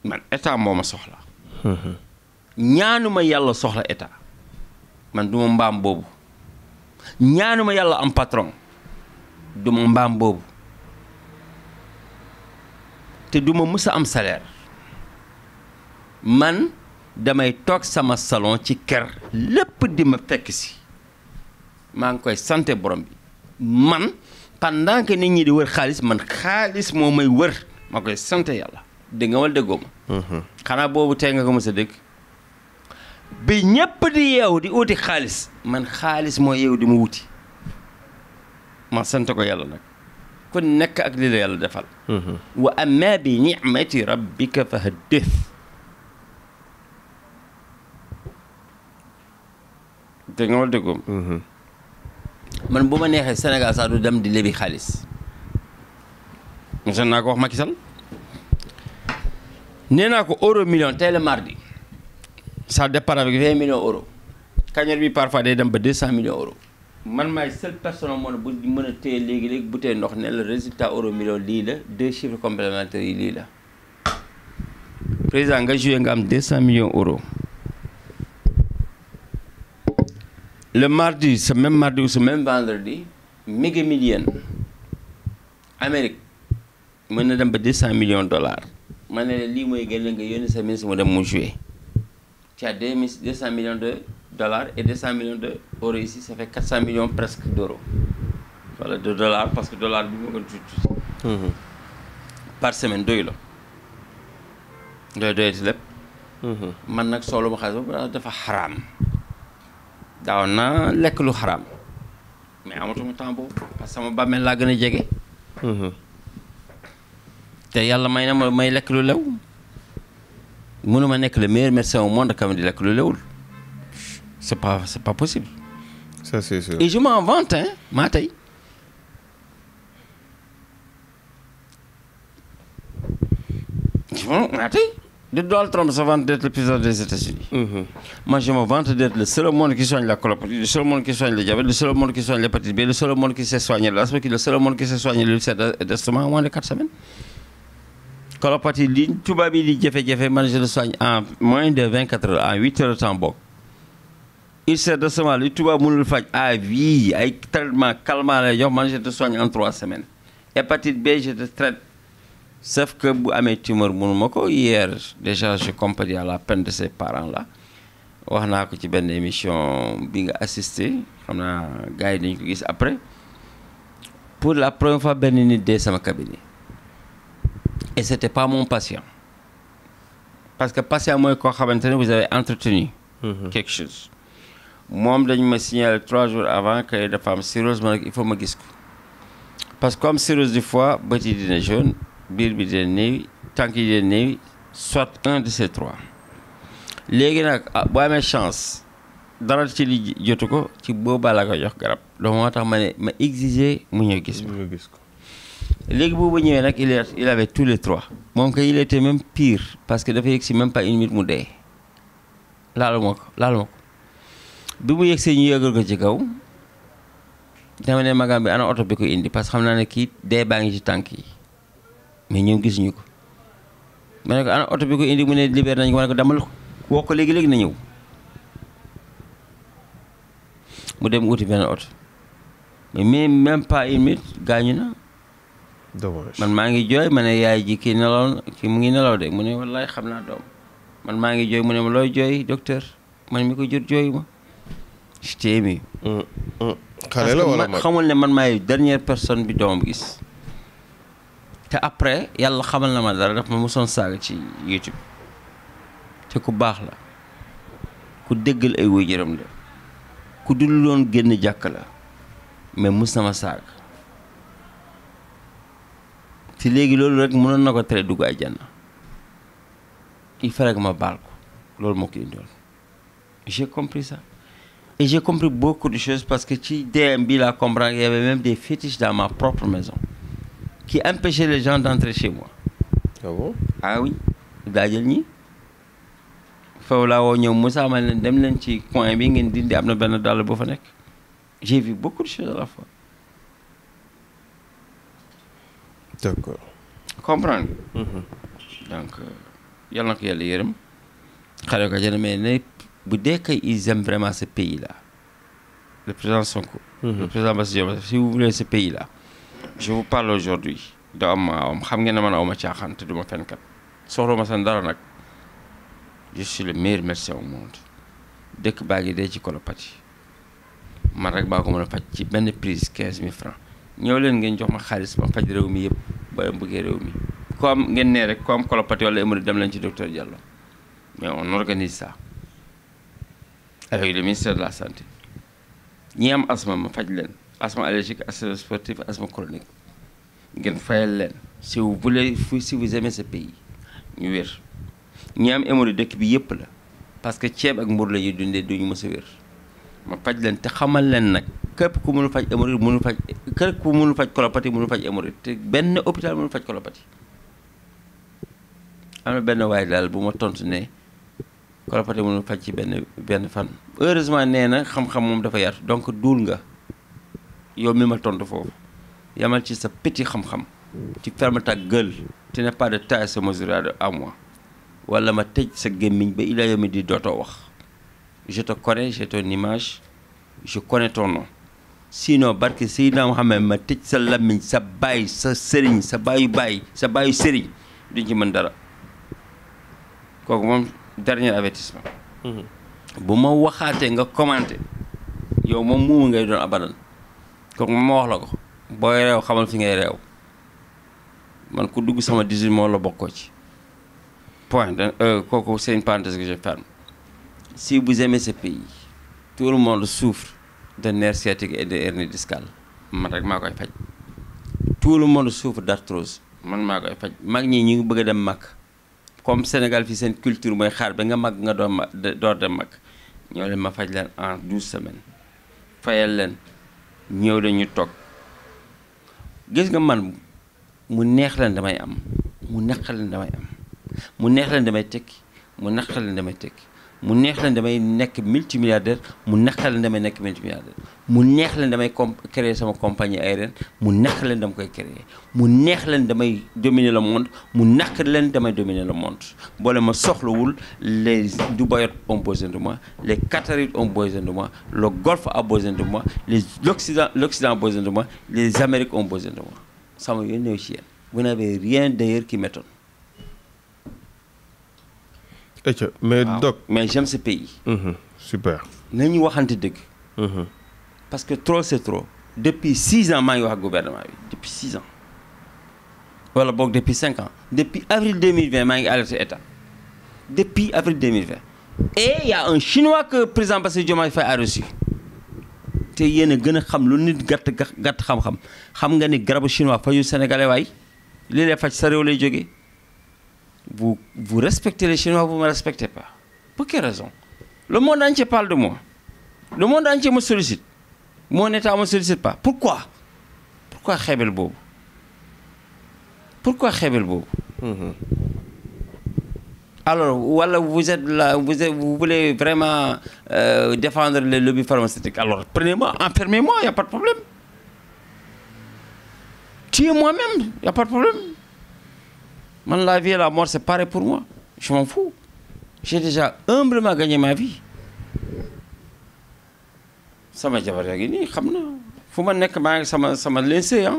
man état moo ma soxla ñaanuma yàlla soxla état man duma mbaam boobu ñaanuma yàlla am patron duma mbaam boobu te duma musa am salaire man damay toog sama salon ci kër lépp di ma fekk si maa ngi koy sante borom bi man pendant que nit ñi di wër xaalis man xaalis moo may wër ma koy sante yàlla dégg nga wala déggoo ma xanaa boobu tey nga ko mës a dégg bi ñépp di yeewu di uti xaalis man xaalis moo yeewu di ma wuti ma sante ko yàlla nag ku nekk ak li la yàlla defal wa amma bi ni'mati rabbika fa haddith dégg nga wala déggoom man bu ma neexee Sénégal sax du dem di lebi xaalis mosoon naa ko wax Macky Sall nee naa ko euro million tey le mardi ça départ avec 20 millions euros kañor bi parfois day dem ba 200 millions euros man maay seule personne au monde bu mën a téye léegi bu téye ndox ne le résultat euro million lii la 2 chiffres complémentaires yi lii la président nga joué nga am 200 millions euros le mardi ce même mardi ou ce même vendredi méga million Amérique mën na dem ba 200 millions dollars ma ne lii mooy gën nga yónni sa ministre mu dem mu joué tu as 200 millions de dollars et 200 millions d'euros ici ça fait 400 millions presque d'euros wala de dollars parce que dollar bi moo gën tuuti par semaine doy la doyati lépp man nag soolu ma xaalis ba dafa xaraam daaw na lekk lu xaraam mais amatuma temps boobu parce que sama bàmmeel laa gën a jege te yàlla may na ma may lekk lu lew mënuma nekk le meilleur médecin au monde quand même di lekk lu lewul c'est pas possible ça c'est sûr et je m'en vante hein maa tey maa tey Donald Trump se vante d'être le président des États-Unis. Moi, je me vante d'être le seul au monde qui soigne la colopathie, le seul au monde qui soigne le diabète, le seul au monde qui soigne l'hépatite B, le seul au monde qui sait soigner l'asthme, le seul au monde qui sait soigner l'ulcère d'estomac en moins de 4 semaines. Colopathie, tout va bien, je le soigne en moins de 24 heures, en 8 heures de temps. Bon. Ulcère d'estomac, tout va bien le faire à vie, avec traitement calmant, je te soigne en 3 semaines. Hépatite B, je te traite. Sauf que bu amee tumeur mënuma ko hier déjà je compatis à la peine de ces parents là wax naa ko ci benn émission bi nga assisté xam naa gars yi dañu ko gis après pour la première fois benn nit dee sama cabinet et c'était pas mon patient parce que patient mooy koo xamante ne vous avez entretenu quelque chose moom dañu ma signaler 3 jours avant que dafa am cirrhose ma ne il faut ma gis ko parce que comme cirrhose du foie bët yi dina jaune biir bi dina néew tànk yi dina néew soit un de ces 3 léegi nag boo amee chance dara ci li jotu ko ci boobaa la ko jox garab donc moo tax ma ne ma exiger mu ñëw gis ma léegi boobu ñëwee nag il avait tous les 3 moom que il était même pire parce que dafa yegg si même pas une minute mu dee laalu ma ko bi mu yegg see ñu yëgal ko ci kaw dama ne magam bi ana oto bi ko indi parce que xam naa ne kii dee baa ngi ci tànk yi mais ñoom gisuñu ko ma ne ko ana oto bi ko indi mu ne libéré nañu ko ma ne ko damal woo ko léegi na ñëw mu dem uti benn oto mais même pas une minute gaañu na. dommage man maa ngi jooy ma ne yaay ji kii nelaw kii mu ngi nelaw de mu ne wallaay xam naa doom man maa ngi jooy mu ne ma looy jooy docteur man mi ko jot jooyu ma je t'ai ému. xale la wala mag xamul ne man maay dernière personne bi doomam gis. te après yàlla xamal na ma dara daf ma mosoon saaga ci YouTube te ku baax la ku déggal ay waajuram la ku dul doon génn jàkk la mais mus na ma saaga te léegi loolu rek mënoon na ko tere dugg àjjana il fallait que ma baal ko loolu moo ko indoon j'ai compris ça et j'ai compris beaucoup de choses parce que ci DM bi laa comprendre il y avait même des fétiches dans ma propre maison qui empêchait les gens d'entrer chez moi. Ah bon? Ah oui. daajal ñi foofu laa woo ñëw Moussa ma leen dem leen ci coin bi ngeen dindi am na benn dàll boo fa nekk. J'ai vu beaucoup de choses à la fois. D'accord. Comprendre. Donc yàlla na ko yàlla yërëm xale ko jënd mais ne bu dee kay ils aiment vraiment ce pays là le président Sonko. Le président Bassirou Diomaye si vous voulez ce pays là. Je vous parle aujourd'hui de am xam ngeen ne man awma caaxaan te duma fenkat soxla ma seen dara nag je suis le meilleur médecin au monde dëkk baa ngi dee ci colopathie man rek baa ko mën a faj ci benn prise 15 000 francs ñëw leen ngeen jox ma xaalis ma faj réew mi yëpp ba bëggee réew mi ku am ngeen nee rek ku am colopathie wala hémorroïde dem leen ci docteur Diallo mais on organise ça avec le ministère de la santé ñi am asthme ma faj leen asthme allergique, asthme sportif, asthme chronique. Ngeen fayal leen si vous voulez si vous aimez ce pays ñu wér ñi am hémorroïde dëkk bi yëpp la parce que ceeb ak mburu la ñuy dundee duñu mës a wér ma faj leen te xamal leen nag képp ku mënul faj hémorroïde mënul faj képp ku mënul faj colopathie mënul faj hémorroïde te benn hôpital mënul faj colopathie am na benn waay daal bu ma tontu ne colopathie mënul faj ci benn fan heureusement nee na xam-xam moom dafa yaatu donc duul nga yow mi ma tontu foofu yamal ci sa petit xam-xam tu fermes ta gueule tu n'es pas de taille à se mesurer à moi wala ma tëj sa gémmiñ ba ila yow mi di dootoo wax je te connais j'ai ton image je connais ton nom sinon barke Seydina Mohamed ma tëj sa làmmiñ sa baay sa sëriñ sa baayu baay sa baayu sëriñ duñ ci mën dara kooku moom dernier avertissement bu ma waxaatee nga commenté yow moom muumu ngay doon abadan kooku moom ma wax la ko booy réew xamal fi ngay réew man ku dugg sama 18 moo la bokkoo ci point kooku c'est une parenthèse que je ferme. Si vous aimez ce pays tout le monde souffre de nerfs sciatiques et de hernie discale man rek maa koy faj tout le monde souffre d'arthrose man maa koy faj mag ñi ñu ngi bëgg a dem mag comme Sénégal fi seen culture mooy xaar ba nga mag nga door dem mag ñoo leen ma faj leen en 12 semaines fayal leen ñëw dañu toog gis nga man mu neex leen damay am mu neex leen damay am mu neex leen damay tekki mu naqar leen damay tekki mu neex leen damay nekk multimilliardaire mu naqar leen damay nekk multimilliardaire mu neex leen damay créer sama compagnie aérienne mu naqar leen dama koy créer mu neex leen damay dominer le monde mu naqar leen damay dominer le monde boole ma soxlawul les Dubaïotes ont besoin de moi les Qatarites ont besoin de moi le Golfe a besoin de moi l'Occident a besoin de moi les Amériques ont besoin de moi sama yoon ñëw ci yéen vous n'avez rien d'ailleurs qui m'étonne. mais Doc mais j'aime ce pays. Super. nañu waxante dëgg. parce que trop c'est trop. depuis 6 ans maa ngi wax ak gouvernement bi depuis 6 ans. wala boog depuis 5 ans. depuis avril 2020 maa ngi alerté état. depuis avril 2020. et il y a un chinois que président Bassirou Diomaye Faye a reçu. te yéen a gën a xam lu nit gàtt xam-xam xam nga ni garabu chinois faju sénégalais waay li lay faj sa réew lay jógee. Vous respectez les Chinois, vous ne me respectez pas. Pour quelle raison? Le monde entier parle de moi. Le monde entier me sollicite. Mon État ne me sollicite pas. Pourquoi? Pourquoi Khebel Bob? Pourquoi Khebel Bob? Alors, voilà, vous êtes là, vous voulez vraiment défendre les lobbies pharmaceutiques. Alors, prenez-moi, enfermez-moi, il n'y a pas de problème. Tuez-moi même, il n'y a pas de problème. Man, la vie et la mort, c'est pareil pour moi. Je m'en fous. J'ai déjà humblement gagné ma vie. Sama jabar yaa ngi nii xam na fu ma nekk maa ngi sama lycée ah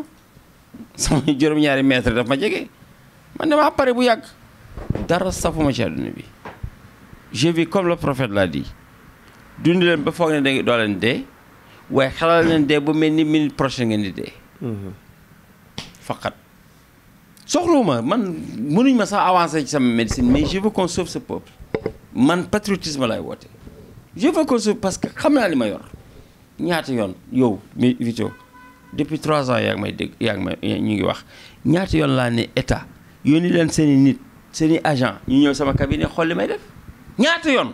sama juróom-ñaari maître daf ma jege man damaa pare bu yàgg dara safuma ci àdduna bi. Je vis comme le prophète l'a dit dund leen ba foog ne doo leen dee waaye xelal leen dee ba mel ni minute prochaine ngeen di dee. faqat. soxluma man mënuñ ma sax avancer ci sama médecine mais je veux qu'on sauve ce peuple man patriotisme laay woote je veux qu'on sauve parce que xam naa li ma yor ñaata yoon yow mi Vito depuis 3 ans yaa ngi may dégg yaa ngi may ñu ngi wax ñaata yoon laa ne état yónni leen seen i nit seen i agent ñu ñëw sama cabinet xool li may def ñaata yoon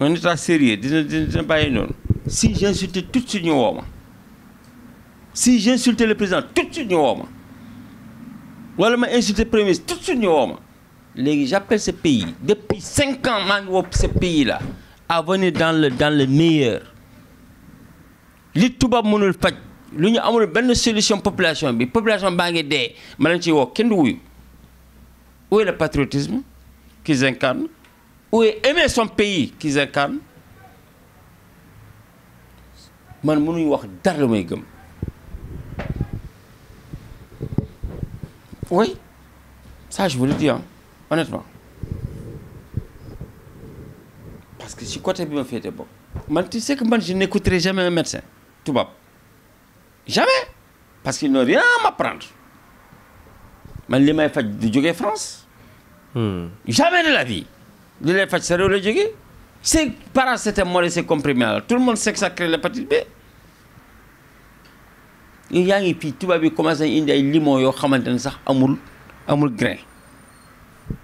un état sérieux dina bàyyi noonu si j'insulte tout de suite ñu woo ma si j'insulte le président tout de suite ñu woo ma wala ma insulter premier ministre tout de suite ñu woo ma léegi j'appelle ce pays depuis 5 ans maa ngi woo ce pays là à venir dans le meilleur li tubaab mënul faj lu ñu amul benn solution population bi population baa ngi dee ma leen ciy woo kenn du wuyu où est le patriotisme qu'ils incarnent où est aimer son pays qu'ils incarnent man mënuñu wax dara la may gëm. Oui, ça je vous le dis, hein, honnêtement. Parce que si côté bi ma féete bopp man tu sais que man je n'écouterai jamais un médecin tubaab jamais parce qu'ils n'ont rien à m'apprendre man li may faj du jógee France. Jamais de la vie li lay faj sa réew la jógee c'est paracétamol et c'est comprimé là tout le monde sait que ça crée l'hépatite B. yaa ngi fii tubaab bi commencé nañ indi ay limon yoo xamante ne sax amul grain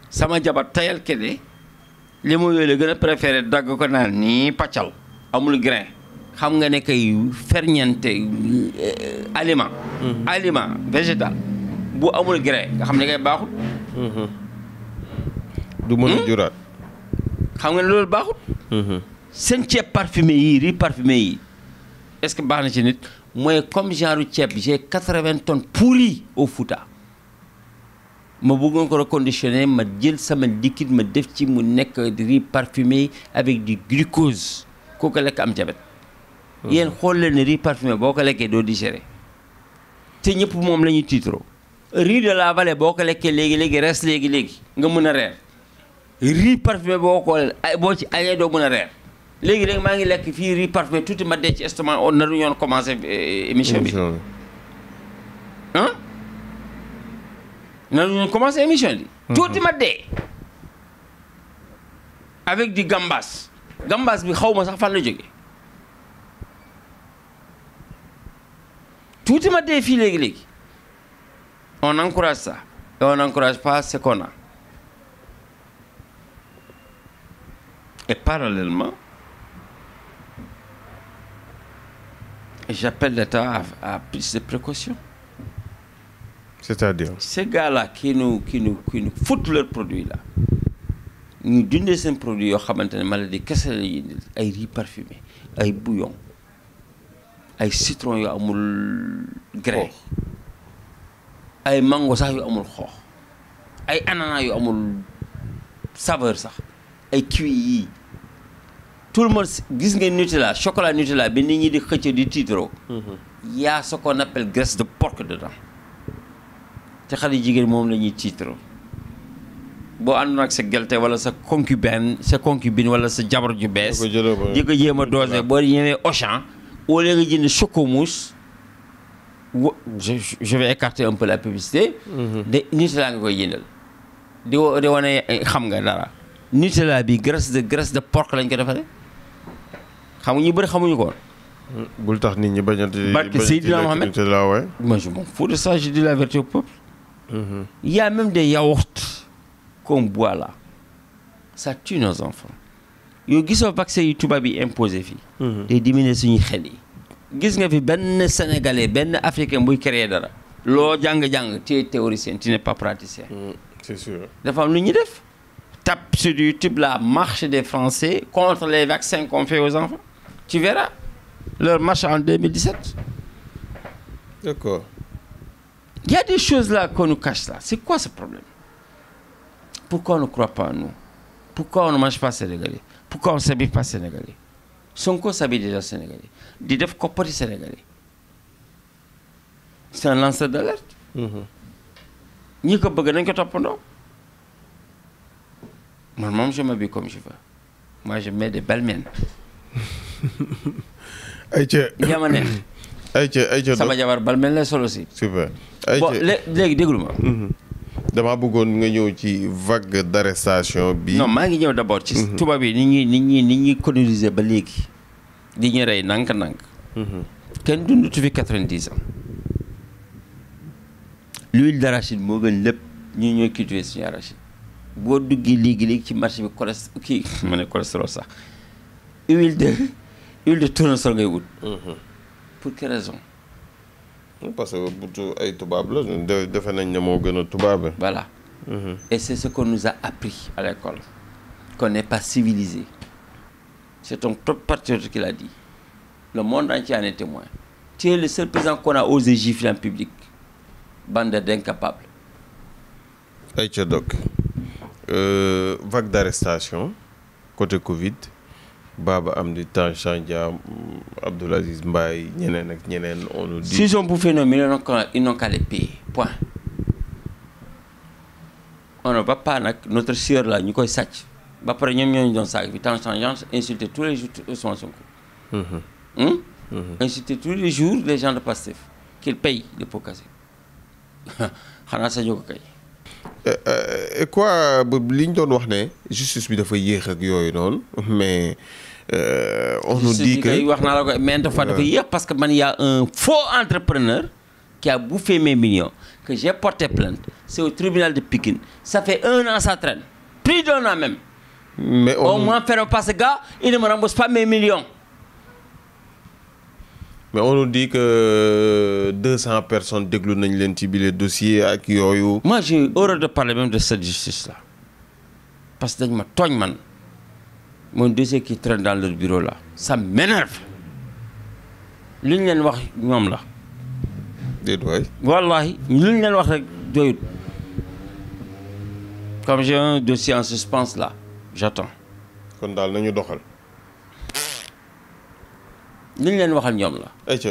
sama jabar tayal kede limon yooyu la gën a préféré dagg ko naan nii paccal amul grain xam nga ne kay ferñeente aliment végétal bu amul grain nga xam ne kay baaxut du mën a juraat xam nga ne loolu baaxut seen ceeb parfumé yi riz parfumé yi est-ce que baax na ci nit mooy comme genre ceeb j'ai 80 tonnes pourries au Fouta ma bëggoon ko reconditionner ma jël sama liquide ma def ci mu nekk riz parfumé avec du glucose kooku lekk am diabète yéen xool leen ne riz parfumé boo ko lekkee doo digérer te ñëpp moom la ñuy tiitaroo riz de la vallée boo ko lekkee léegi res léegi nga mën a reer riz parfumé boo ci añee doo mën a reer léegi maa ngi lekk fii riz parfumé tuuti ma dee ci estomac on naru ñoon commencé émission bi ah naru ñoon commencé émission bi tuuti ma dee avec du gambas bi xaw ma sax fan la jóge tuuti ma dee fii léegi on encourage ça et on n'encourage pas ce qu'on a et parallèlement j'appelle l'État à plus de précautions. c'est-à-dire ces gars-là qui nous foutent leurs produits là ñu dundee seen produit yoo xamante ne maladie kese la ñuy indil ay riz parfumé ay bouillon ay citron yu amul grain ay mango sax yu amul xoox ay ananas yu amul saveur sax ay kiwi yii tout le monde gis nga Nutella chocolat Nutella bi nit ñi di xëcc di tiitro y a ce qu'on appelle graisse de porc dedans te xale jigéen moom la ñuy tiitro boo àndoon ak sa gelte wala sa concubine wala sa jabar ju bees di ko jéem a dosé boo ñëwee Auchan au lieu nga jënd chocomousse je vais écarter un peu la publicité de Nutella nga koy jëndal di wane xam nga dara Nutella bi graisse de porc lañ ko defaree xam nga ñu bëri xamuñu ko woon bul tax nit ñi bañ a barke Seydina Mohamed Nutella ouais moi je m'en fous de ça je dis la vérité au peuple il y a même des yaourts qu'on boit là ça tue nos enfants yow gisoo vaccin yu tubaab yi imposé fii day diminuer suñuy xel yi gis nga fi benn sénégalais benn africain buy créer dara loo jàng-jàng tu es théoricien tu n'es pas praticien c'est sûr dafa am lu ñuy def tape sur YouTube la marche des Français contre les vaccins qu'on fait aux enfants tu verras leur marche en 2017 d'accord il y a des choses là qu'on nous cache là c'est quoi ce problème pourquoi on ne croit pas en nous pourquoi on ne mange pas sénégalais pourquoi on ne s'habille pas sénégalais Sonko s'habille déjà sénégalais di def koppati sénégalais c'est un lanceur d'alerte ñi ko bëgg nañ ko toppandoo man moom je m'habille comme je veux moi je mets des belles miennes ayca yama neex ayca sama jabar bal mel lay solo si super bon léegi déglu ma dama bëggoon nga ñëw ci vague d'arrestation bi non maa ngi ñëw d'abord ci tubaab yi nit ñi coloniser ba léegi di ñu rey nank-nank kenn dundutu fi 90 ans l'huile d'arachide moo gën lépp ñu ñooy cultiver suñu arachide boo duggee léegi ci marché bi cholestérol sax huile de tournesol ngay wut pour quelle raison parce que butu ay tubaab la defe nañ ne moo gën a tubaab voilà et c'est ce qu'on nous a appris à l'école qu'on n'est pas civilisé c'est un top patriote qui l'a dit le monde entier en est témoin tu es le seul président qu'on a osé gifler en public bande d'incapables ayca donc vague d'arrestation côté Covid Baba Amdi Tange Tandian Abdoul Aziz Mbaye ñeneen ak ñeneen on nous dit s'ils ont bouffé nos millions ils n'ont qu'à les payer point on ne va pas nag notre sieur là ñu koy sàcc ba pare ñoom ñooñu doon saag bi Tange Tandian insulter tous les jours Ousmane Sonko insulter tous les jours les gens de Pastef qu'ils payent les pots cassés xanaa sañoo ko kay et quoi li ñu doon wax ne justice bi dafa yéex ak yooyu noonu mais on nous dit que wax naa la ko mais dafa yéex parce que man y a un faux entrepreneur qui a bouffé mes millions que j'ai porté plainte c'est au tribunal de Pikine ça fait 1 an ça traîne plus d'1 an même mais au moins faire pas ce gars il ne me rembourse pas mes millions. mais on nous dit que 200 personnes déglu nañ leen ci bile dossier ak yooyu. moi j'ai horreur de parler même de cette justice là parce que dañ ma tooñ man mon dossier qui traîne dans leur bureau là ça m'énerve li ñu leen wax ñoom la. déet waay. wallahi li ñu leen wax rek doyut comme j'ai un dossier en suspens là j'attends. kon daal nañu doxal. li ñu leen waxal ñoom la. ayca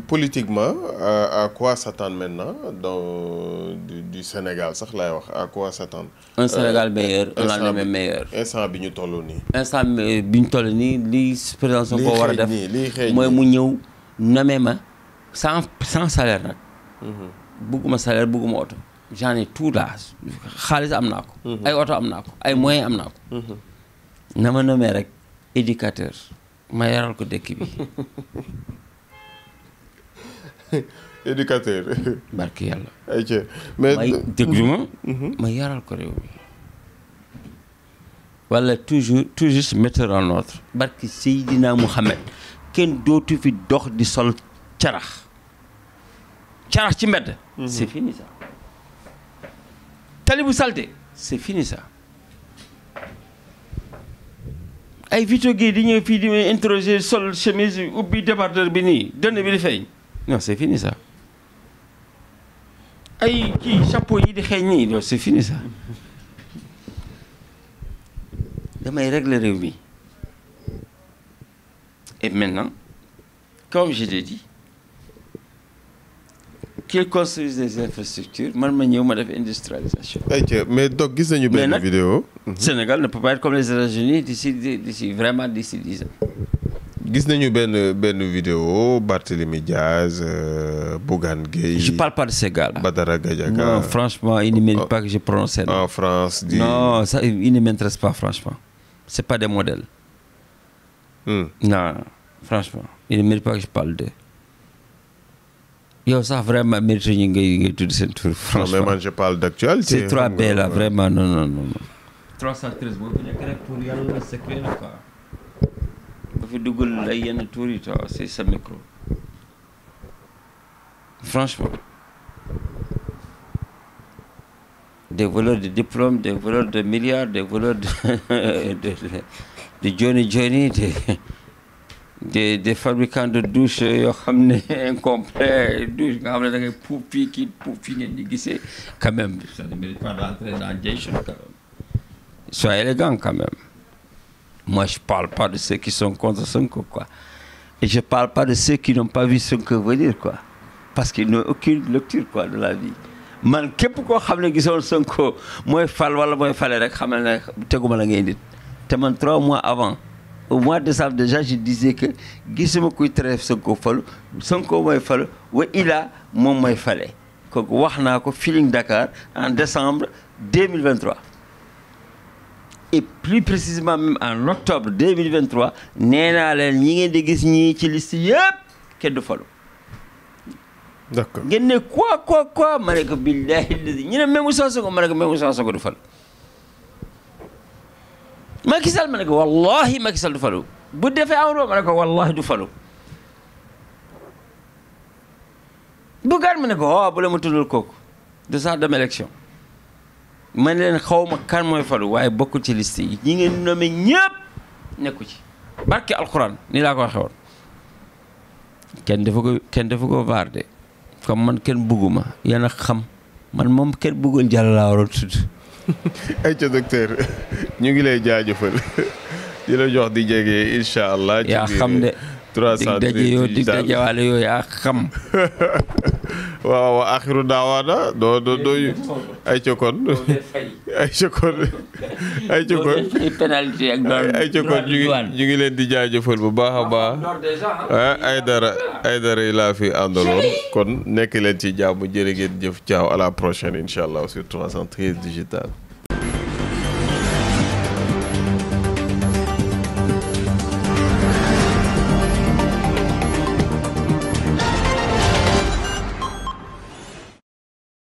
politiquement à quoi s'attendre maintenant dans du Sénégal sax laay wax à quoi s'attendre. un Sénégal meilleur un lendemain meilleur. instant bi ñu toll nii. instant bi ñu toll nii li président Sonko war a def mooy mu ñëw nommer ma sans salaire nag. bugguma salaire bugguma oto. j'en ai tout là xaalis am naa ko. ay oto am naa ko ay moyens am naa ko. na ma nommer rek éducateur. ma yaral ko dëkk bi. éducateur. barki yàlla. ayca mais déglu ma. ma yaral ko réew mi. wala toujours metteur en ordre. barki Seydina Mouhamed kenn dootu fi dox di sol carax ci mbedd. c'est fini ça. tali bu salté c'est fini ça. ay Vito Gueye di ñëw fii di may interroger sol chemise ubbi débardeur bi nii dënn bi di feeñ non c'est fini ça. ay kii chapeau yi di xeeñ nii non c'est fini ça. damay régler réew mi et maintenant comme je l'ai dit qu'ils construisent des infrastructures man ma ñëw ma def industrialisation. mais donc gis nañu benn vidéo. Sénégal ne peut pas être comme les États-Unis d'ici vraiment d'ici 10 ans. gis nañu benn vidéo Barthélémy Diaz Bougane Gueye. Je parle pas de ces gars-là. Badara Gadiaga. Non, franchement, il ne mérite pas que je prononce ça. En France. Non, ça, il ne m'intéresse pas, franchement. C'est pas des modèles. Non, franchement, il ne mérite pas que je parle d'eux. Yo, ça vraiment mérite tout de cette tour. Franchement. Non, mais moi je parle d'actualité. C'est 3B là, vraiment, non. 313, vous venez pour y aller, c'est clair, quoi. Vous faites du goût, là, il y a une tour, c'est ce micro. Franchement. Des voleurs de diplômes, des voleurs de milliards, des voleurs de Johnny, des fabricants de douches incomplets, douches, quand même, ça ne mérite pas d'entrer dans le Jason, quand même. Sois élégant, quand même. Moi, je ne parle pas de ceux qui sont contre Sonko, quoi. Et je ne parle pas de ceux qui n'ont pas vu Sonko venir, quoi. Parce qu'ils n'ont aucune lecture, quoi, de la vie. Man, képp koo xam ne gisoon Sonko mooy fal wala mooy fale rek xamal ne teguma la ngay nit te man 3 mois avant au mois de décembre déjà je disais que gisuma kuy tere Sonko falu Sonko mooy falu wa ila moom mooy fale kooku wax naa ko Feeling Dakar en décembre 2023 et plus précisément même en octobre 2023 nee naa leen ñi ngeen di gis ñii ci liste yëpp kenn du falu. D'accord. ngeen ne quoi ma ne ko billahi ñu ne même Ousmane Sonko ma ne ko même Ousmane Sonko du falu. Macky Sall ma ne ko wallahi Macky Sall du falu bu defee Amadou ma ne ko wallahi du falu. Bougane ma ne ko bu la ma tuddal kooku de ça dem élection ma ne leen xaw ma kan mooy falu waaye bokkul ci liste yi ñi ngeen nommé ñëpp nekku ci barke alxuraan ni laa ko waxee woon kenn dafa ko vaar de comme man kenn bugguma yéen a xam man moom kenn buggul jàll laa waroon tudd. ay ca docteur ñu ngi lay jaajëfal di la jox di jege incha allah. yaa xam de 313 dig daje waale yoo yaa xam. waaw axiru daawaana doo ay ca kon ay ca kon pénalité ak ñu ngi leen di jaajëfal bu baax a baax ay dara yi laa fi àndaloon kon nekk leen ci jàmm jërë ngeen jëf caaw à la prochaine incha allah sur 313 digital.